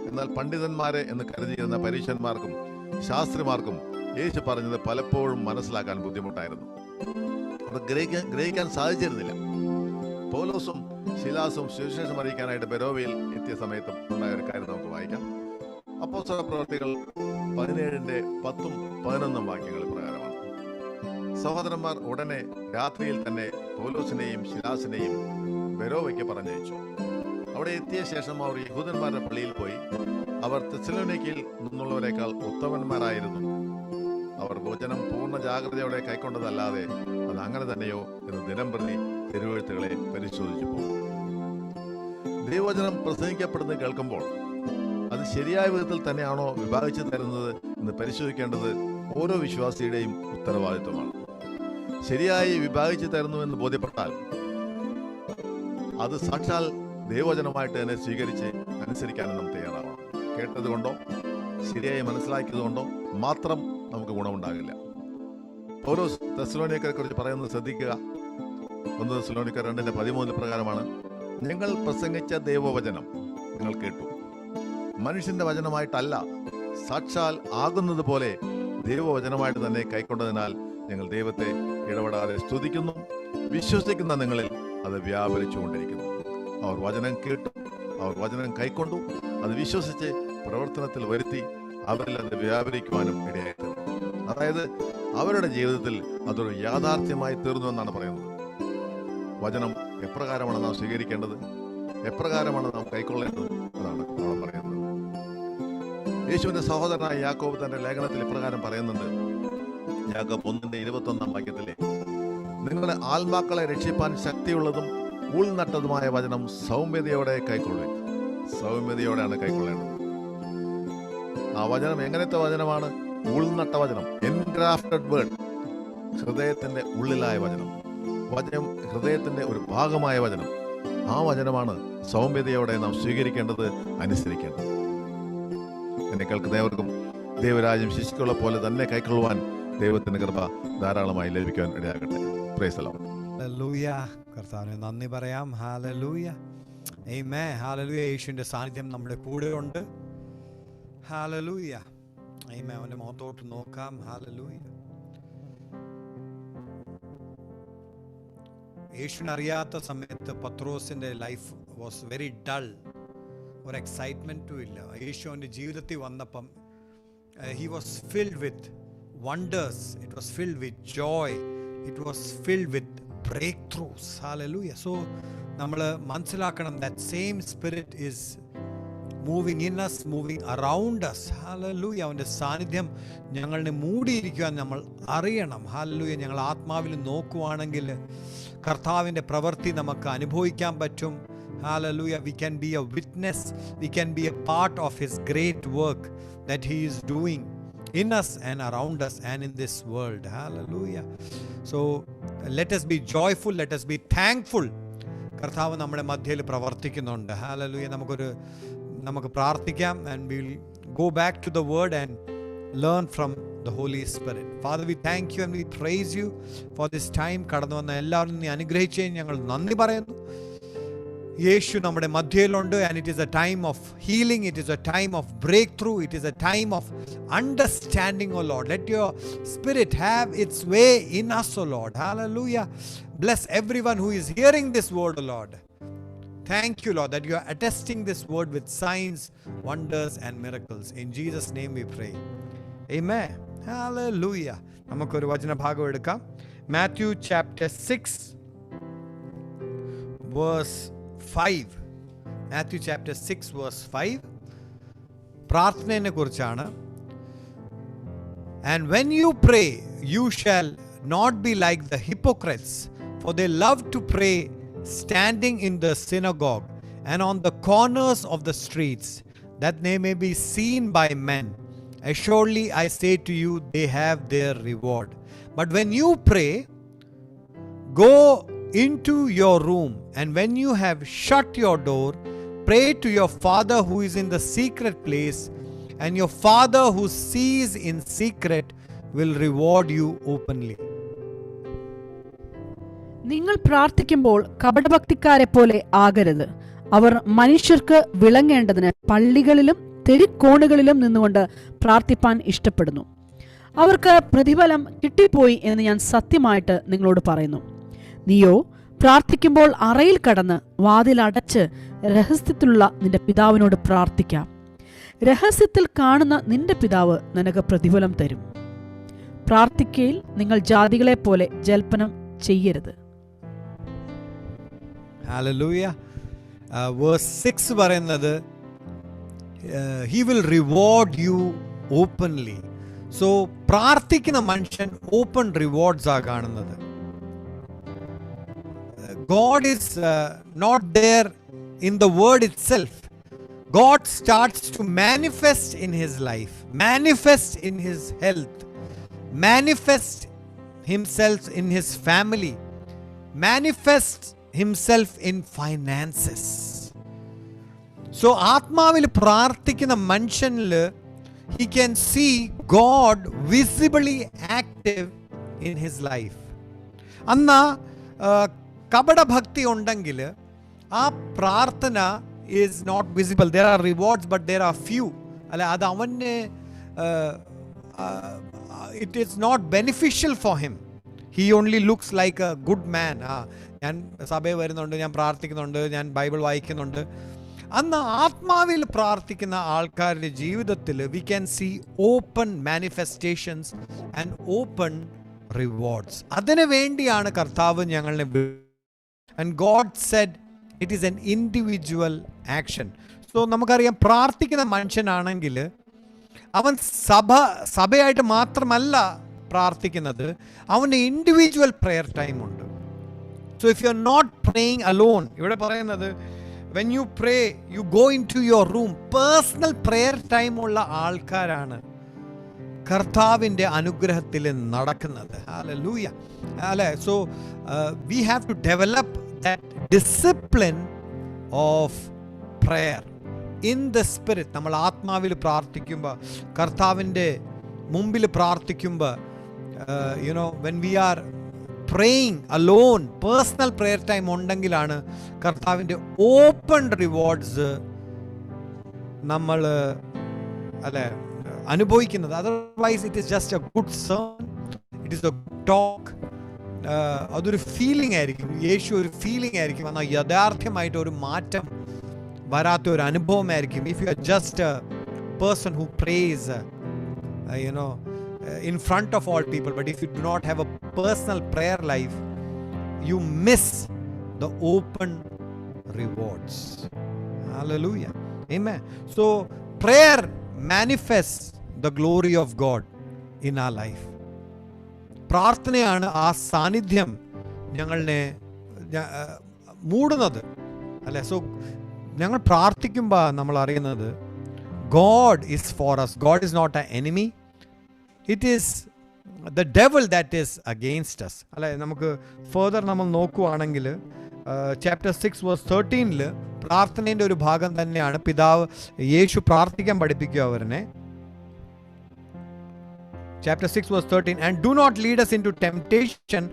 എന്നാൽ പണ്ഡിതന്മാരെ എന്ന് കരുതിയിരുന്ന പരീശന്മാർക്കും ശാസ്ത്രിമാർക്കും യേശു പറഞ്ഞത് പലപ്പോഴും മനസ്സിലാക്കാൻ ബുദ്ധിമുട്ടായിരുന്നു. അത് ഗ്രഹിക്കാൻ സാധിച്ചിരുന്നില്ല. പൗലോസും ശിലാസും സുവിശേഷം അറിയിക്കാനായിട്ട് ബെരോവയിൽ എത്തിയ സമയത്തും ഉണ്ടായ ഒരു കാര്യം നമുക്ക് വായിക്കാം. അപ്പോസ്തല പ്രവൃത്തികൾ 17:10-11 വാക്യങ്ങൾ പ്രകാരമാണ്. സഹോദരന്മാർ ഉടനെ രാത്രിയിൽ തന്നെ പൗലോസിനെയും ശിലാസിനെയും ബെരോവയ്ക്ക് പറഞ്ഞയച്ചു. അവിടെ എത്തിയ ശേഷം അവർ യഹൂദന്മാരുടെ പള്ളിയിൽ പോയി. അവർ തെസ്സലോനിക്കയിൽ നിന്നുള്ളവരെക്കാൾ ഉത്തമന്മാരായിരുന്നു. അവർ വചനം പൂർണ്ണ ജാഗ്രതയോടെ കൈക്കൊണ്ടതല്ലാതെ അത് അങ്ങനെ തന്നെയോ എന്ന് ദിനംപ്രതി തിരുവെഴുത്തുകളെ പരിശോധിച്ചു പോകും. ദൈവവചനം പ്രസംഗിക്കപ്പെടുന്നത് കേൾക്കുമ്പോൾ അത് ശരിയായ വിധത്തിൽ തന്നെയാണോ വിഭാഗിച്ചു തരുന്നത് എന്ന് പരിശോധിക്കേണ്ടത് ഓരോ വിശ്വാസിയുടെയും ഉത്തരവാദിത്വമാണ്. ശരിയായി വിഭാഗിച്ചു തരുന്നുവെന്ന് ബോധ്യപ്പെട്ടാൽ അത് സാക്ഷാൽ ദൈവവചനമായിട്ട് തന്നെ സ്വീകരിച്ച് അനുസരിക്കാനും നാം തയ്യാറാവണം. കേട്ടതുകൊണ്ടോ ശരിയായി മനസ്സിലാക്കിയതുകൊണ്ടോ മാത്രം നമുക്ക് ഗുണമുണ്ടാകില്ല. ഓരോ തെസ്സലോനിക്കരെ കുറിച്ച് പറയുന്നത് ശ്രദ്ധിക്കുക. 1 തെസ്സലോനിക്കർ 2:13 പ്രകാരമാണ്, ഞങ്ങൾ പ്രസംഗിച്ച ദൈവവചനം നിങ്ങൾ കേട്ടു, മനുഷ്യന്റെ വചനമായിട്ടല്ല, സാക്ഷാൽ ആകുന്നത് പോലെ ദൈവവചനമായിട്ട് തന്നെ കൈക്കൊണ്ടതിനാൽ ഞങ്ങൾ ദൈവത്തെ ഇടപെടാതെ സ്തുതിക്കുന്നു. വിശ്വസിക്കുന്ന നിങ്ങളിൽ അത് വ്യാപരിച്ചുകൊണ്ടിരിക്കുന്നു. അവർ വചനം കേട്ടു, അവർ വചനം കൈക്കൊണ്ടു, അത് വിശ്വസിച്ച് പ്രവർത്തനത്തിൽ വരുത്തി അവരിൽ അത് വ്യാപരിക്കുവാനും ഇടയായിത്തീർന്നു. അതായത് അവരുടെ ജീവിതത്തിൽ അതൊരു യാഥാർത്ഥ്യമായി തീർന്നു എന്നാണ് പറയുന്നത്. വചനം എപ്രകാരമാണ് നാം സ്വീകരിക്കേണ്ടത്, എപ്രകാരമാണ് നാം കൈക്കൊള്ളേണ്ടത്, അതാണ് അവിടെ പറയുന്നത്. യേശുവിന്റെ സഹോദരനായ യാക്കോബ് തന്റെ ലേഖനത്തിൽ ഇപ്രകാരം പറയുന്നുണ്ട്. യാക്കോബ് 1:21 വാക്യത്തിലെ, നിങ്ങളുടെ ആത്മാക്കളെ രക്ഷിപ്പാൻ ശക്തിയുള്ളതും ഉൾനട്ടതുമായ വചനം സൗമ്യതയോടെ കൈക്കൊള്ളുക. സൗമ്യതയോടെയാണ് കൈക്കൊള്ളേണ്ടത്. ആ വചനം എങ്ങനത്തെ വചനമാണ്? ഉൾനട്ട വചനം, എൻഗ്രാഫ്റ്റഡ് വേർഡ്, ഹൃദയത്തിന്റെ ഉള്ളിലായ വചനം, വചനം ഹൃദയത്തിന്റെ ഒരു ഭാഗമായ വചനം. ആ വചനമാണ് സൗമ്യതയോടെ നാം സ്വീകരിക്കേണ്ടത്, അനുസരിക്കേണ്ടത്. എന്നെ കേൾക്കുന്നവർക്കും ദൈവരാജ്യം ശിശുക്കളെ പോലെ തന്നെ കൈക്കൊള്ളുവാൻ ദൈവത്തിന്റെ കൃപ ധാരാളമായി ലഭിക്കാൻ ഇടയാകട്ടെ. Praise the Lord. ഹല്ലേലൂയ. കർത്താവിന് നന്ദി പറയാം. ഹല്ലേലൂയ. ആമേൻ. ഹല്ലേലൂയ. യേശുവിന്റെ സാന്നിധ്യം നമ്മുടെ കൂടെ ഉണ്ട്. ഹല്ലേലൂയ. ആമേൻ. അവന്റെ മുഖത്തോട്ട് നോക്കാം. ഹല്ലേലൂയ. യേശുവിനെ അറിയാത്ത സമയത്ത് പത്രോസിന്റെ ലൈഫ് വാസ് വെരി ഡൾ. ഒരു എക്സൈറ്റ്മെന്റും ഇല്ല. യേശു അവന്റെ ജീവിതത്തിൽ വന്നപ്പം he was filled with wonders, it was filled with joy, it was filled with breakthroughs. Hallelujah. So നമ്മൾ മനസ്സിലാക്കണം, that same spirit is moving in us, moving around us. Hallelujah. അവൻ്റെ സാന്നിധ്യം ഞങ്ങളെ മൂടിയിരിക്കുവാൻ നമ്മൾ അറിയണം. Hallelujah. ഞങ്ങൾ ആത്മാവിൽ നോക്കുവാണെങ്കിൽ കർത്താവിൻ്റെ പ്രവൃത്തി നമുക്ക് അനുഭവിക്കാൻ പറ്റും. Hallelujah. We can be a witness, we can be a part of his great work that he is doing in us and around us and in this world. Hallelujah. So let us be joyful, let us be thankful. കർത്താവ് നമ്മുടെ മധ്യയിൽ പ്രവർത്തിക്കുന്നുണ്ട്. Hallelujah. നമുക്ക് പ്രാർത്ഥിക്കാം, and we will go back to the word and learn from the Holy Spirit. Father, we thank you and we praise you for this time. കടന്നു വന്ന എല്ലാവരും നീ അനുഗ്രഹിച്ചേ ഞങ്ങൾ നന്ദി പറയുന്നു. യേശു നമ്മുടെ മധ്യയിലുണ്ട്, and it is a time of healing, it is a time of breakthrough, it is a time of understanding, oh Lord. Let your spirit have its way in us, oh Lord. Hallelujah. Bless everyone who is hearing this word, oh Lord. Thank you, Lord, that you are attesting this word with signs, wonders and miracles. In Jesus' name we pray. Amen. Hallelujah. നമുക്കൊരു വചനഭാഗം എടുക്കാം. Matthew chapter 6 verse 5. Matthew chapter 6 verse 5. പ്രാർത്ഥനയെ കുറിച്ചാണ്. And when you pray, you shall not be like the hypocrites, for they love to pray standing in the synagogue and on the corners of the streets, that they may be seen by men. Assuredly I say to you, they have their reward. But when you pray, go into your room, and when you have shut your door, pray to your Father who is in the secret place, and your Father who sees in secret will reward you openly. നിങ്ങൾ പ്രാർത്ഥിക്കുമ്പോൾ കപടഭക്തിക്കാരെ പോലെ ആകരുത്. അവർ മനുഷ്യർക്ക് വിളങ്ങേണ്ടതിന് പള്ളികളിലും തെരുക്കോണുകളിലും നിന്നുകൊണ്ട് പ്രാർത്ഥിപ്പാൻ ഇഷ്ടപ്പെടുന്നു. അവർക്ക് പ്രതിഫലം കിട്ടിപ്പോയി എന്ന് ഞാൻ സത്യമായിട്ട് നിങ്ങളോട് പറയുന്നു. നീയോ പ്രാർത്ഥിക്കുമ്പോൾ അറയിൽ കടന്ന് വാതിലടച്ച് രഹസ്യത്തിലുള്ള നിന്റെ പിതാവിനോട് പ്രാർത്ഥിക്കാം. രഹസ്യത്തിൽ കാണുന്ന നിന്റെ പിതാവ് നിനക്ക് പ്രതിഫലം തരും. പ്രാർത്ഥിക്കയിൽ നിങ്ങൾ ജാതികളെ പോലെ ജൽപ്പനം ചെയ്യരുത്. Hallelujah. Verse 6 പറയുന്നത് he will reward you openly. So പ്രാർത്ഥിക്കുന്ന മനുഷ്യൻ ഓപ്പൺ റിവാർഡ്സ് ആ കാണുന്നത്. God is not there in the word itself. God starts to manifest in his life, manifest in his health, manifest himself in his family, manifest himself in finances. So ആത്മാവിൽ പ്രാർത്ഥിക്കുന്ന മനുഷ്യനിൽ he can see God visibly active in his life. അന്നാ കപടഭക്തി ഉണ്ടെങ്കിൽ ആ പ്രാർത്ഥന is not visible. There are rewards but there are few. അല്ല, അത് അവന് it is not beneficial for him. He only looks like a good man. ഞാൻ സഭയിൽ വരുന്നുണ്ട്, ഞാൻ പ്രാർത്ഥിക്കുന്നുണ്ട്, ഞാൻ ബൈബിൾ വായിക്കുന്നുണ്ട്. അന്ന് ആത്മാവിൽ പ്രാർത്ഥിക്കുന്ന ആൾക്കാരുടെ ജീവിതത്തിൽ we can see open manifestations and open rewards. അതിനു വേണ്ടിയാണ് കർത്താവ് ഞങ്ങളെ. And God said it is an individual action. So നമുക്കറിയാം, പ്രാർത്ഥിക്കുന്ന മനുഷ്യനാണെങ്കിൽ അവൻ സഭയായിട്ട് മാത്രമല്ല പ്രാർത്ഥിക്കുന്നത്, അവന് ഇൻഡിവിജ്വൽ പ്രെയർ ടൈം ഉണ്ട്. So if you are not praying alone, ഇവിടെ പറയുന്നത് when you pray you go into your room, personal prayer time ഉള്ള ആൾക്കാരാണ് കർത്താവിൻ്റെ അനുഗ്രഹത്തിൽ നടക്കുന്നത്. Hallelujah. അല്ലേ? So we have to develop that discipline of prayer in the spirit. നമ്മൾ ആത്മാവിൽ പ്രാർത്ഥിക്കുമ്പോൾ, കർത്താവിൻ്റെ മുമ്പിൽ പ്രാർത്ഥിക്കുമ്പോൾ, when we are praying alone, personal prayer time ഉണ്ടെങ്കിലാണ് കർത്താവിൻ്റെ ഓപ്പൺ റിവാർഡ്സ് നമ്മൾ അല്ലെ അനുഭവിക്കുന്നത്. Otherwise it is just A good CERN, it is A talk. അതൊരു ഫീലിംഗ് ആയിരിക്കും, യേശു ഒരു ഫീലിംഗ് ആയിരിക്കും, എന്നാൽ യഥാർത്ഥമായിട്ട് ഒരു മാറ്റം വരാത്ത ഒരു അനുഭവമായിരിക്കും. If you are just a person who prays in front of all people, but if you do not have a personal prayer life, you miss the open rewards. Hallelujah. Amen. So prayer manifests the glory of God in our life. പ്രാർത്ഥനയാണ് ആ സാന്നിധ്യം ഞങ്ങളെ മൂടുന്നത്, അല്ലെ? So ഞങ്ങൾ പ്രാർത്ഥിക്കുമ്പോൾ നമ്മൾ അറിയുന്നത് God is for us. God is not an enemy. It is the devil that is against us. അല്ലെ? നമുക്ക് ഫർദർ നമ്മൾ നോക്കുവാണെങ്കിൽ ചാപ്റ്റർ 6 വേഴ്സ് 13 പ്രാർത്ഥനേൻ്റെ ഒരു ഭാഗം തന്നെയാണ് പിതാവ് യേശു പ്രാർത്ഥിക്കാൻ പഠിപ്പിക്കുക അവരെ. Chapter 6 verse 13, and do not lead us into temptation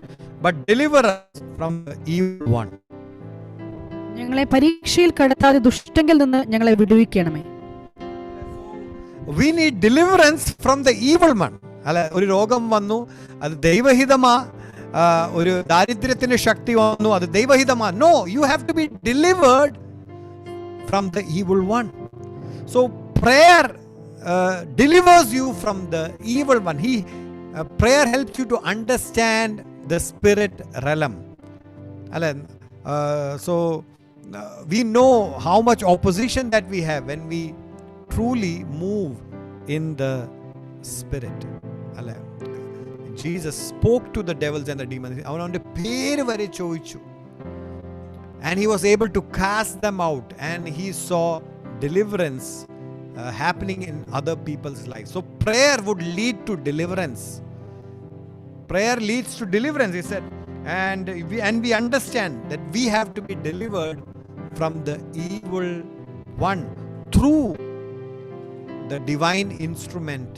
but deliver us from the evil one. ഞങ്ങളെ പരീക്ഷയിൽ കടത്താതെ ദുഷ്ടങ്കിൽ നിന്ന് ഞങ്ങളെ വിടുവിക്കണമേ. We need deliverance from the evil one. അല്ല, ഒരു രോഗം വന്നു, അത് ദൈവഹിതമാ. ഒരു ദാരിദ്ര്യത്തിന്റെ ശക്തി വന്നു, അത് ദൈവഹിതമാ. No, you have to be delivered from the evil one. So prayer delivers you from the evil one. Prayer helps you to understand the spirit realm. So we know how much opposition that we have when we truly move in the spirit. Jesus spoke to the devils and the demons. അവനവൻ്റെ പേര് വരെ ചോദിച്ചു, and he was able to cast them out, and he saw deliverance happening in other people's lives. So prayer would lead to deliverance. Prayer leads to deliverance, he said, and we understand that we have to be delivered from the evil one through the divine instrument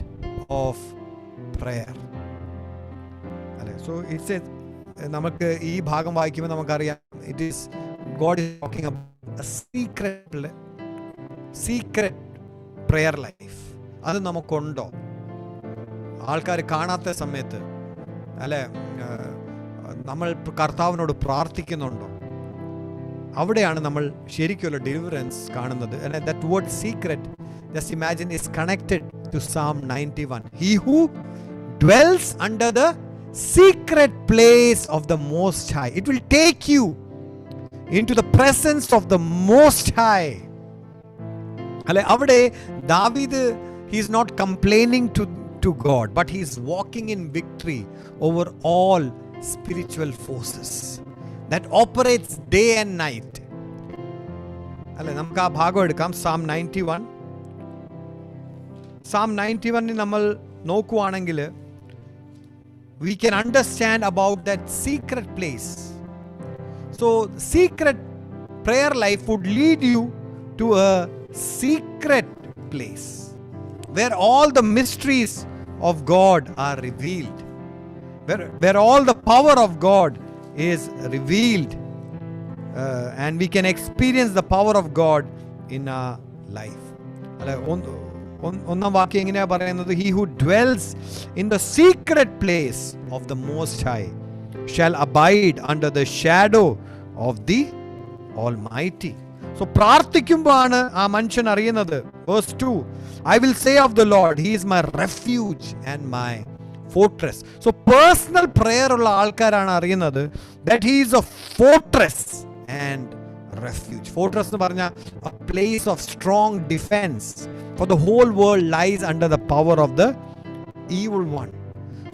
of prayer. So it says, നമുക്ക് ഈ ഭാഗം വായിക്കുമ്പോൾ നമുക്കറിയാം, it is God is talking about a secret prayer life. അത് നമുക്കുണ്ടോ? ആൾക്കാർ കാണാത്ത സമയത്ത് അല്ലെ നമ്മൾ കർത്താവിനോട് പ്രാർത്ഥിക്കുന്നുണ്ടോ? അവിടെയാണ് നമ്മൾ ശരിക്കുള്ള ഡെലിവറൻസ് കാണുന്നത്. That word secret, just imagine, is connected to Psalm 91. He who dwells under the secret place of the Most High. It will take you into the presence of the Most High. അല്ലെ, അവിടെ ദാവീദ്, he is not complaining to God, but he is walking in victory over all spiritual forces that operates day and night. അല്ലെ, നമുക്ക് ആ ഭാഗം എടുക്കാം. Psalm 91. Psalm 91 നമ്മൾ നോക്കുവാണെങ്കിൽ we can understand about that secret place. So secret prayer life would lead you to a secret place where all the mysteries of God are revealed, where all the power of God is revealed, and we can experience the power of God in our life. ഒന്നാം വാക്യം എങ്ങനെയാ പറയുന്നത്? He who dwells in the secret place of the Most High shall abide under the shadow of the Almighty. So പ്രാർത്ഥിക്കുമ്പോഴാണ് ആ മനുഷ്യൻ അറിയുന്നത്. Verse 2, I will say of the Lord, He is my refuge and my fortress. So personal prayer ഉള്ള ആൾക്കാരാണ് അറിയുന്നത് that He is a fortress and refuge. Fortress എന്ന് പറഞ്ഞാൽ a place of strong defense, for the whole world lies under the power of the evil one.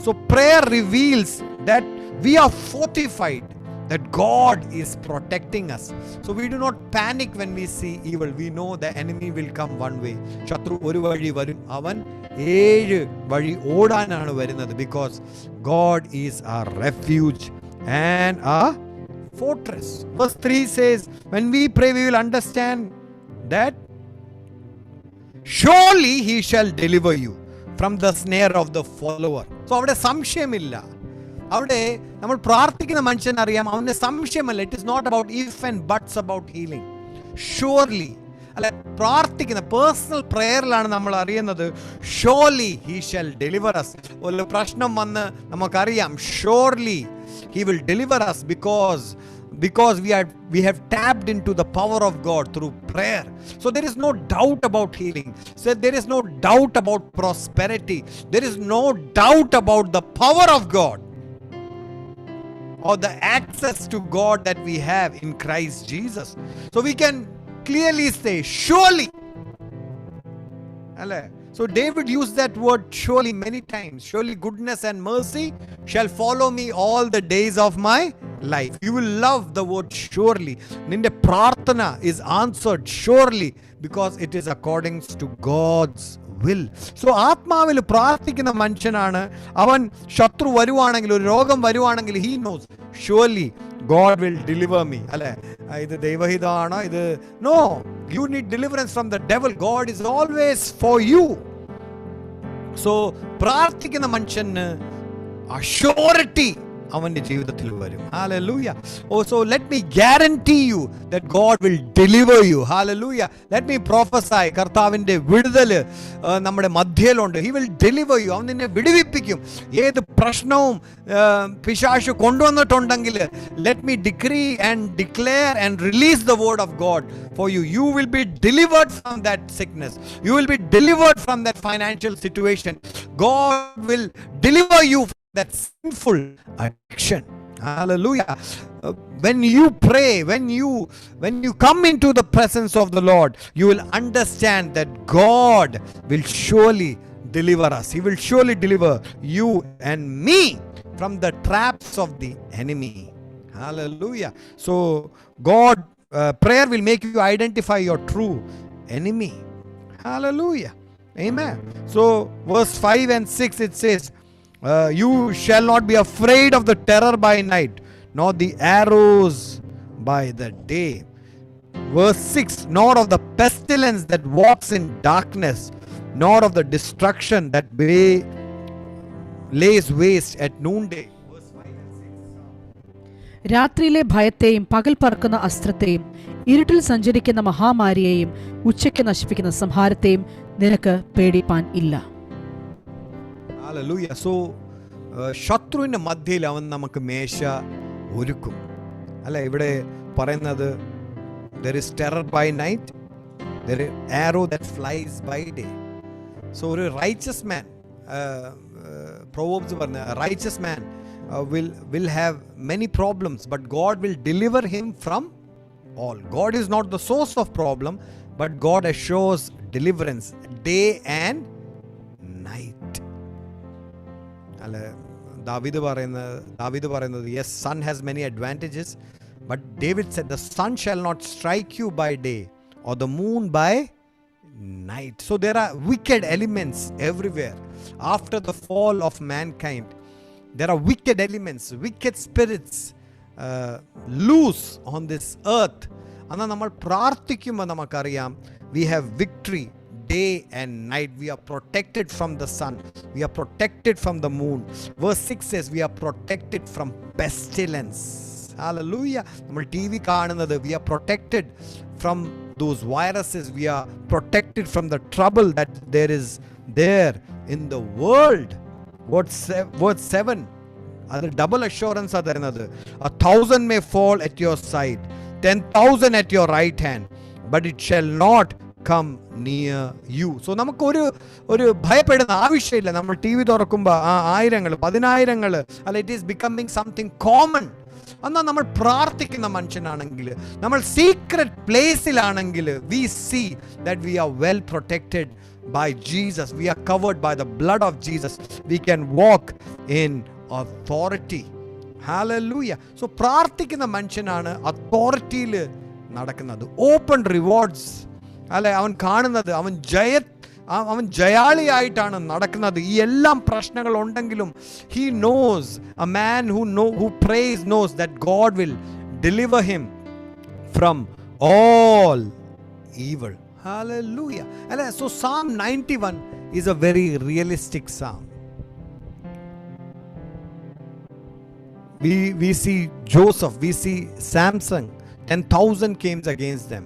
So prayer reveals that we are fortified, that God is protecting us. So we do not panic when we see evil. We know the enemy will come one way. ശത്രു ഒരു വഴി വരും, അവൻ 7 വഴി ഓടാനാണ് വരുന്നത്. Because God is our refuge and our fortress. Verse 3 says, when we pray, we will understand that surely He shall deliver you from the snare of the follower. So അവിടെ സംശയമില്ല. അവിടെ നമ്മൾ പ്രാർത്ഥിക്കുന്ന മനുഷ്യൻ അറിയാം, അവന്റെ സംശയമല്ല. It is not about ifs and buts about healing. Surely അല്ലെ, പ്രാർത്ഥിക്കുന്ന പേഴ്സണൽ പ്രേയറിലാണ് നമ്മൾ അറിയുന്നത് surely he shall deliver us. ഒരു പ്രശ്നം വന്ന് നമുക്കറിയാം surely He will deliver us because we have tapped into the power of God through prayer. So there is no doubt about healing. So there is no doubt about prosperity. There is no doubt about the power of God or the access to God that we have in Christ Jesus. So we can clearly say surely. So David used that word surely many times. Surely goodness and mercy shall follow me all the days of my life. You will love the word surely. Ninde prarthana is answered surely because it is according to God's will. So ആത്മാവിൽ പ്രാർത്ഥിക്കുന്ന മനുഷ്യനാണ് അവൻ. ശത്രു വരുവാണെങ്കിൽ, ഒരു രോഗം വരുവാണെങ്കിൽ, he knows surely God will deliver me. അല്ലെ, ഇത് ദൈവഹിതമാണോ ഇത്? No, you need deliverance from the devil. God is always for you. So പ്രാർത്ഥിക്കുന്ന മനുഷ്യന് അഷ്യൂരിറ്റി അവന്റെ ജീവിതത്തിൽ വരും. Hallelujah. Oh, so let me guarantee you that God will deliver you. Hallelujah. Let me prophesy. കർത്താവിന്റെ വിടുതല് നമ്മുടെ മധ്യയിലുണ്ട്. He will deliver you. അവൻ നിന്നെ വിടുവിപ്പിക്കും. ഏത് പ്രശ്നവും പിശാച് കൊണ്ടുവന്നിട്ടുണ്ടെങ്കിൽ let me decree and declare and release the word of God for you. You will be delivered from that sickness. You will be delivered from that financial situation. God will deliver you from that sinful addiction. Hallelujah. When you pray, when you come into the presence of the Lord, you will understand that God will surely deliver us. He will surely deliver you and me from the traps of the enemy. Hallelujah. So God, prayer will make you identify your true enemy. Hallelujah. Amen. So verse 5 and 6 it says, you shall not be afraid of the terror by night, nor the arrows by the day. Verse 6, nor of the pestilence that walks in darkness, nor of the destruction that lays waste at noonday. Verse 5 and 6. രാത്രിയിലെ ഭയത്തെയും പകൽ പറക്കുന്ന അസ്ത്രത്തെയും ഇരുട്ടിൽ സഞ്ചരിക്കുന്ന മഹാമാരിയെയും ഉച്ചയ്ക്ക് നശിപ്പിക്കുന്ന സംഹാരത്തെയും നിനക്ക് പേടിപ്പാൻ ഇല്ല. Hallelujah. So ശത്രുവിൻ്റെ മധ്യയിൽ അവൻ നമുക്ക് മേശ ഒരുക്കും. അല്ല, ഇവിടെ പറയുന്നത് there is terror by night, there is arrow that flies by day. So ഒരു righteous man, Proverbs പറഞ്ഞ righteous man will have many problems, but God will deliver him from all. God is not the source of problem, but God assures deliverance day and night. അല്ല, ദാവീദ് പറയുന്നത് yes, sun has many advantages, but David said the sun shall not strike you by day or the moon by night. So there are wicked elements everywhere. After the fall of mankind, there are wicked elements, wicked spirits loose on this earth. എന്നാൽ നമ്മൾ പ്രാർത്ഥിക്കുമ്പോൾ നമുക്കറിയാം we have victory day and night. We are protected from the sun, we are protected from the moon. Verse 6 says we are protected from pestilence. Hallelujah. നമ്മൾ TV കാണുന്നത്, we are protected from those viruses, we are protected from the trouble that there is there in the world. Word 7, അത് double assurance ആണ് തരുന്നത്. 1,000 may fall at your side, 10,000 at your right hand, but it shall not come near you. So നമുക്ക് ഒരു ഭയപ്പെടുന്ന ആവശ്യമില്ല. നമ്മൾ TV തുറക്കുമ്പോൾ ആയിരങ്ങൾ, പതിനായിരങ്ങൾ, അല്ല, it is becoming something common. എന്നാൽ നമ്മൾ പ്രാർത്ഥിക്കുന്ന മനുഷ്യനാണെങ്കിൽ, നമ്മൾ secret പ്ലേസിലാണെങ്കിൽ, we see that we are well protected by Jesus. We are covered by the blood of Jesus. We can walk in authority. Hallelujah. So പ്രാർത്ഥിക്കുന്ന മനുഷ്യനാണ് അതോറിറ്റിയിൽ നടക്കുന്നത്. ഓപ്പൺ റിവാർഡ്സ്, അല്ലെ, അവൻ കാണുന്നത്, അവൻ ജയാളിയായിട്ടാണ് നടക്കുന്നത്. ഈ എല്ലാം പ്രശ്നങ്ങൾ ഉണ്ടെങ്കിലും he knows, a man who prays knows that God will deliver him from all evil. Hallelujah. So Psalm 91 is a very realistic psalm. We see Joseph, we see Samson, 10,000 came against them.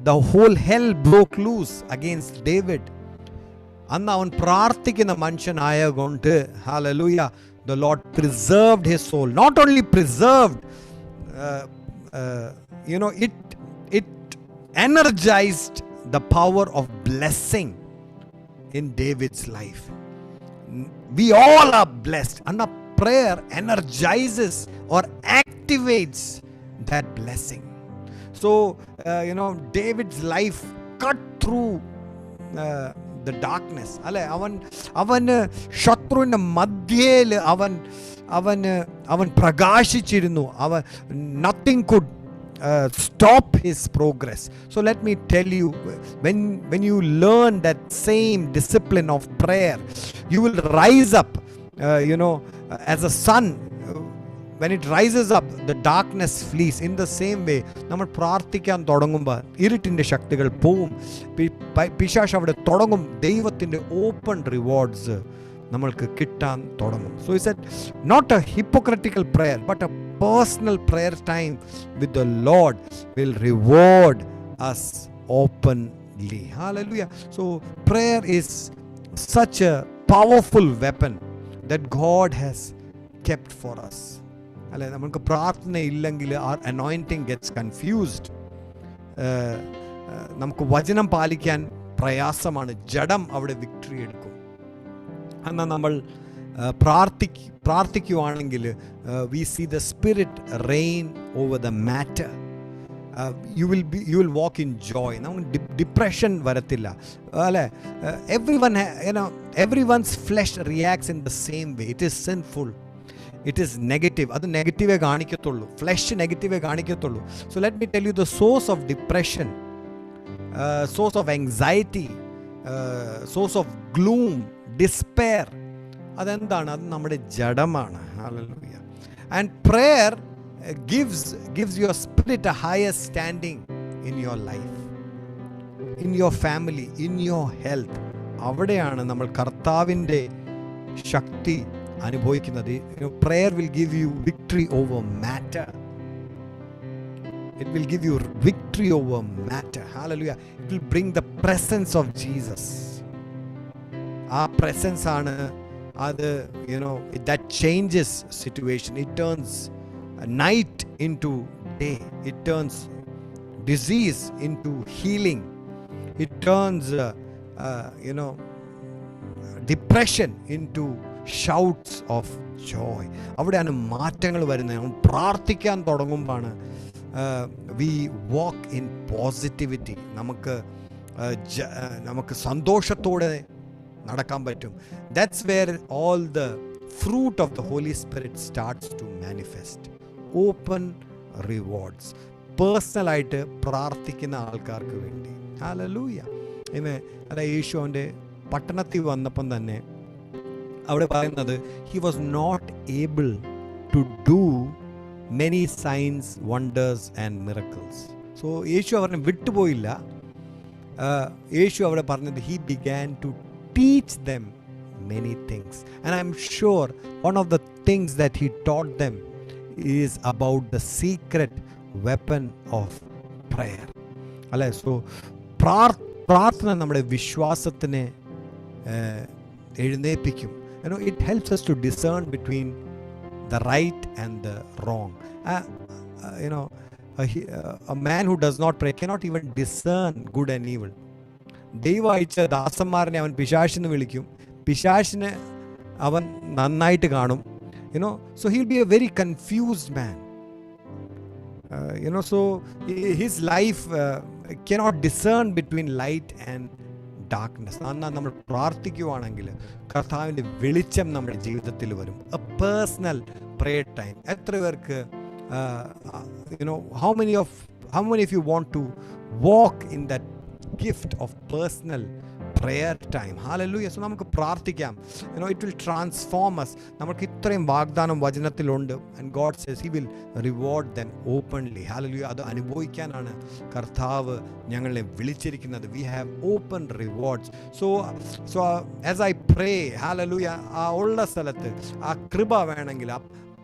The whole hell broke loose against David. അന്ന് അവൻ പ്രാർത്ഥിക്കുന്ന മനുഷ്യനായ കൊണ്ട്, hallelujah, the Lord preserved his soul. Not only preserved, it energized the power of blessing in David's life. We all are blessed, and a prayer energizes or activates that blessing. So David's life cut through the darkness. അല്ലെ, അവന് ശത്രുവിൻ്റെ മധ്യയിൽ അവൻ പ്രകാശിച്ചിരുന്നു. nothing could stop his progress. So let me tell you, when you learn that same discipline of prayer, you will rise up as a sun. When it rises up, the darkness flees. In the same way, നമ്മൾ പ്രാർത്ഥിക്കാൻ തുടങ്ങുമ്പോൾ ഇരുട്ടിൻ്റെ ശക്തികൾ പോവും, പിശാച് അവിടെ തുടങ്ങും, ദൈവത്തിൻ്റെ ഓപ്പൺ റിവാർഡ്സ് നമ്മൾക്ക് കിട്ടാൻ തുടങ്ങും. So he said, not a hypocritical prayer, but a personal prayer time with the Lord will reward us openly. Hallelujah. So prayer is such a powerful weapon that God has kept for us. അല്ലെ, നമുക്ക് പ്രാർത്ഥന ഇല്ലെങ്കിൽ our anointing gets confused. നമുക്ക് വചനം പാലിക്കാൻ പ്രയാസമാണ്, ജഡം അവിടെ വിക്ടറി എടുക്കും. എന്നാൽ നമ്മൾ പ്രാർത്ഥിക്കുവാണെങ്കിൽ we see the spirit reign over the matter. You will walk in joy. നമുക്ക് ഡിപ്രഷൻ വരത്തില്ല, അല്ലെ. Everyone's flesh reacts in the same way. It is sinful, it is negative. അത് നെഗറ്റീവേ കാണിക്കത്തുള്ളൂ, flesh നെഗറ്റീവേ കാണിക്കത്തുള്ളൂ. So let me tell you, the source of depression, source of anxiety, source of gloom, despair, അതെന്താണ്? അത് നമ്മുടെ ജഡമാണ്. Hallelujah. And prayer gives your spirit a higher standing in your life, in your family, in your health. അവിടെയാണ് നമ്മൾ കർത്താവിൻ്റെ ശക്തി അനുഭവിക്കുന്നത്. Prayer will give you victory over matter. It will give you victory over matter. Hallelujah. It will bring the presence of Jesus. ആ presence ആണ് അത്, that changes situation. It turns night into day. It turns disease into healing. It turns depression into shouts of joy. അവിടെയാണ് മാറ്റങ്ങൾ വരുന്നത്. നമ്മൾ പ്രാർത്ഥിക്കാൻ തുടങ്ങുമ്പോഴാണ് we walk in positivity. നമുക്ക് സന്തോഷത്തോടെ നടക്കാൻ പറ്റും. That's where all the fruit of the Holy Spirit starts to manifest. Open rewards. പേഴ്സണലായിട്ട് പ്രാർത്ഥിക്കുന്ന ആൾക്കാർക്ക് വേണ്ടി. ഹല്ലേലൂയ. അല്ല, യേശു അവൻ്റെ പട്ടണത്തിൽ വന്നപ്പം തന്നെ അവിടെ പറയുന്നത് he was not able to do many signs, wonders and miracles. So Yesu അവരെ വിട്ടുപോയില്ല. യേശു അവിടെ പറഞ്ഞത് he began to teach them many things. And I am sure one of the things that he taught them is about the secret weapon of prayer. അല്ലേ? So പ്രാർത്ഥന നമ്മുടെ വിശ്വാസത്തിനെ എഴുന്നേൽപ്പിക്കും. It helps us to discern between the right and the wrong. A man who does not pray cannot even discern good and evil. ദൈവം അയച്ച ദാസന്മാരനെ അവൻ പിശാചിനെ വിളിക്കും. പിശാചിനെ അവൻ നന്നായിട്ട് കാണും. So he'll be a very confused man. So his life cannot discern between light and darkness. എന്നാൽ നമ്മൾ പ്രാർത്ഥിക്കുവാണെങ്കിൽ കർത്താവിൻ്റെ വെളിച്ചം നമ്മുടെ ജീവിതത്തിൽ വരും. A personal prayer time. എത്ര പേർക്ക് how many of you want to walk in that gift of personal prayer time? Hallelujah. So നമുക്ക് പ്രാർത്ഥിക്കാം. It will transform us. നമുക്ക് ഇത്രയും വാഗ്ദാനം വചനത്തിലുണ്ട്. And God says he will reward them openly. Hallelujah. അത് അനുഭവിക്കാനാണ് കർത്താവ് ഞങ്ങളെ വിളിച്ചിരിക്കുന്നത്. We have open rewards. So as I pray, hallelujah, ആ ഉള്ള സ്ഥലത്ത് ആ കൃപ വേണമെങ്കിൽ, ആ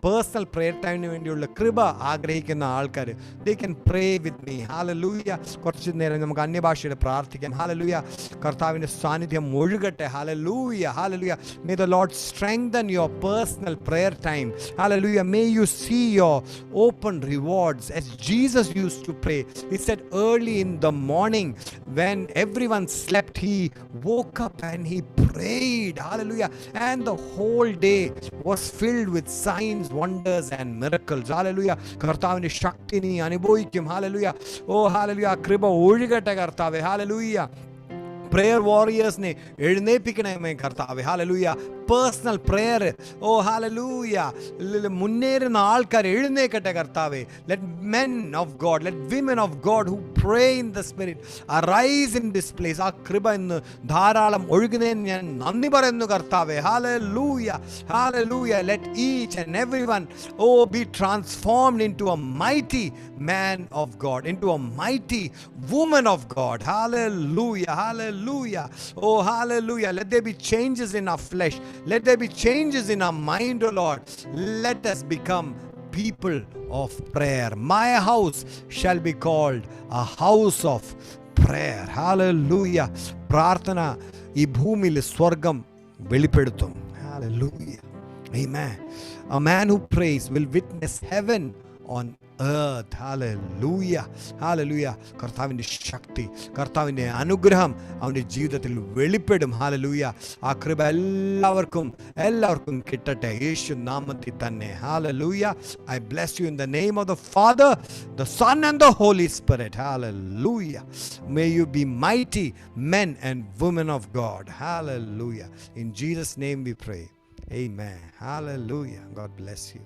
പേഴ്സണൽ പ്രെയർ ടൈമിന് വേണ്ടിയുള്ള കൃപ ആഗ്രഹിക്കുന്ന ആൾക്കാർ, they can pray with me. Hallelujah. കുറച്ച് നേരം നമുക്ക് അന്യഭാഷയിൽ പ്രാർത്ഥിക്കാം. ഹല്ലേലൂയ. കർത്താവിൻ്റെ സാന്നിധ്യം ഒഴുകട്ടെ. Hallelujah. Hallelujah. May the Lord strengthen your personal prayer time. Hallelujah. May you see your open rewards as Jesus used to pray. He said early in the morning when everyone slept, he woke up and he prayed. Hallelujah. And the whole day was filled with signs, wonders and miracles. Hallelujah. കർത്താവിന്റെ ശക്തി നീ അനുഭവിക്കും. Hallelujah. ഓ hallelujah. കൃപ ഒഴുകട്ടെ കർത്താവേ. Hallelujah. Prayer വാരിയേഴ്സിനെ എഴുന്നേൽപ്പിക്കണമേ കർത്താവേ. Hallelujah. Personal prayer, ഓ hallelujah, മുന്നേറുന്ന ആൾക്കാർ എഴുന്നേൽക്കട്ടെ കർത്താവേ. Let men of God, let women of God who pray in the spirit arise in this place. ആ കൃപ ഇന്ന് ധാരാളം ഒഴുകുന്നതിന് ഞാൻ നന്ദി പറയുന്നു കർത്താവേ. Hallelujah. Hallelujah. Let each and everyone be transformed into a mighty man of God, into a mighty woman of God. Hallelujah. Hallelujah. Oh hallelujah. Let there be changes in our flesh. Let there be changes in our mind, oh Lord. Let us become people of prayer. My house shall be called a house of prayer. Hallelujah. പ്രാർത്ഥന ഈ ഭൂമിയിൽ സ്വർഗം വെളിപ്പെടുത്തും. Hallelujah. Amen. A man who prays will witness heaven on earth. Hallelujah. Hallelujah. കർത്താവിൻ്റെ ശക്തി, കർത്താവിൻ്റെ അനുഗ്രഹം അവൻ്റെ ജീവിതത്തിൽ വെളിപ്പെടും. Hallelujah. ആ കൃപ എല്ലാവർക്കും കിട്ടട്ടെ യേശു നാമത്തിൽ തന്നെ. Hallelujah. I bless you in the name of the Father, the Son and the Holy Spirit. Hallelujah. May you be mighty men and women of God. Hallelujah. In Jesus' name we pray. Amen. Hallelujah. God bless you.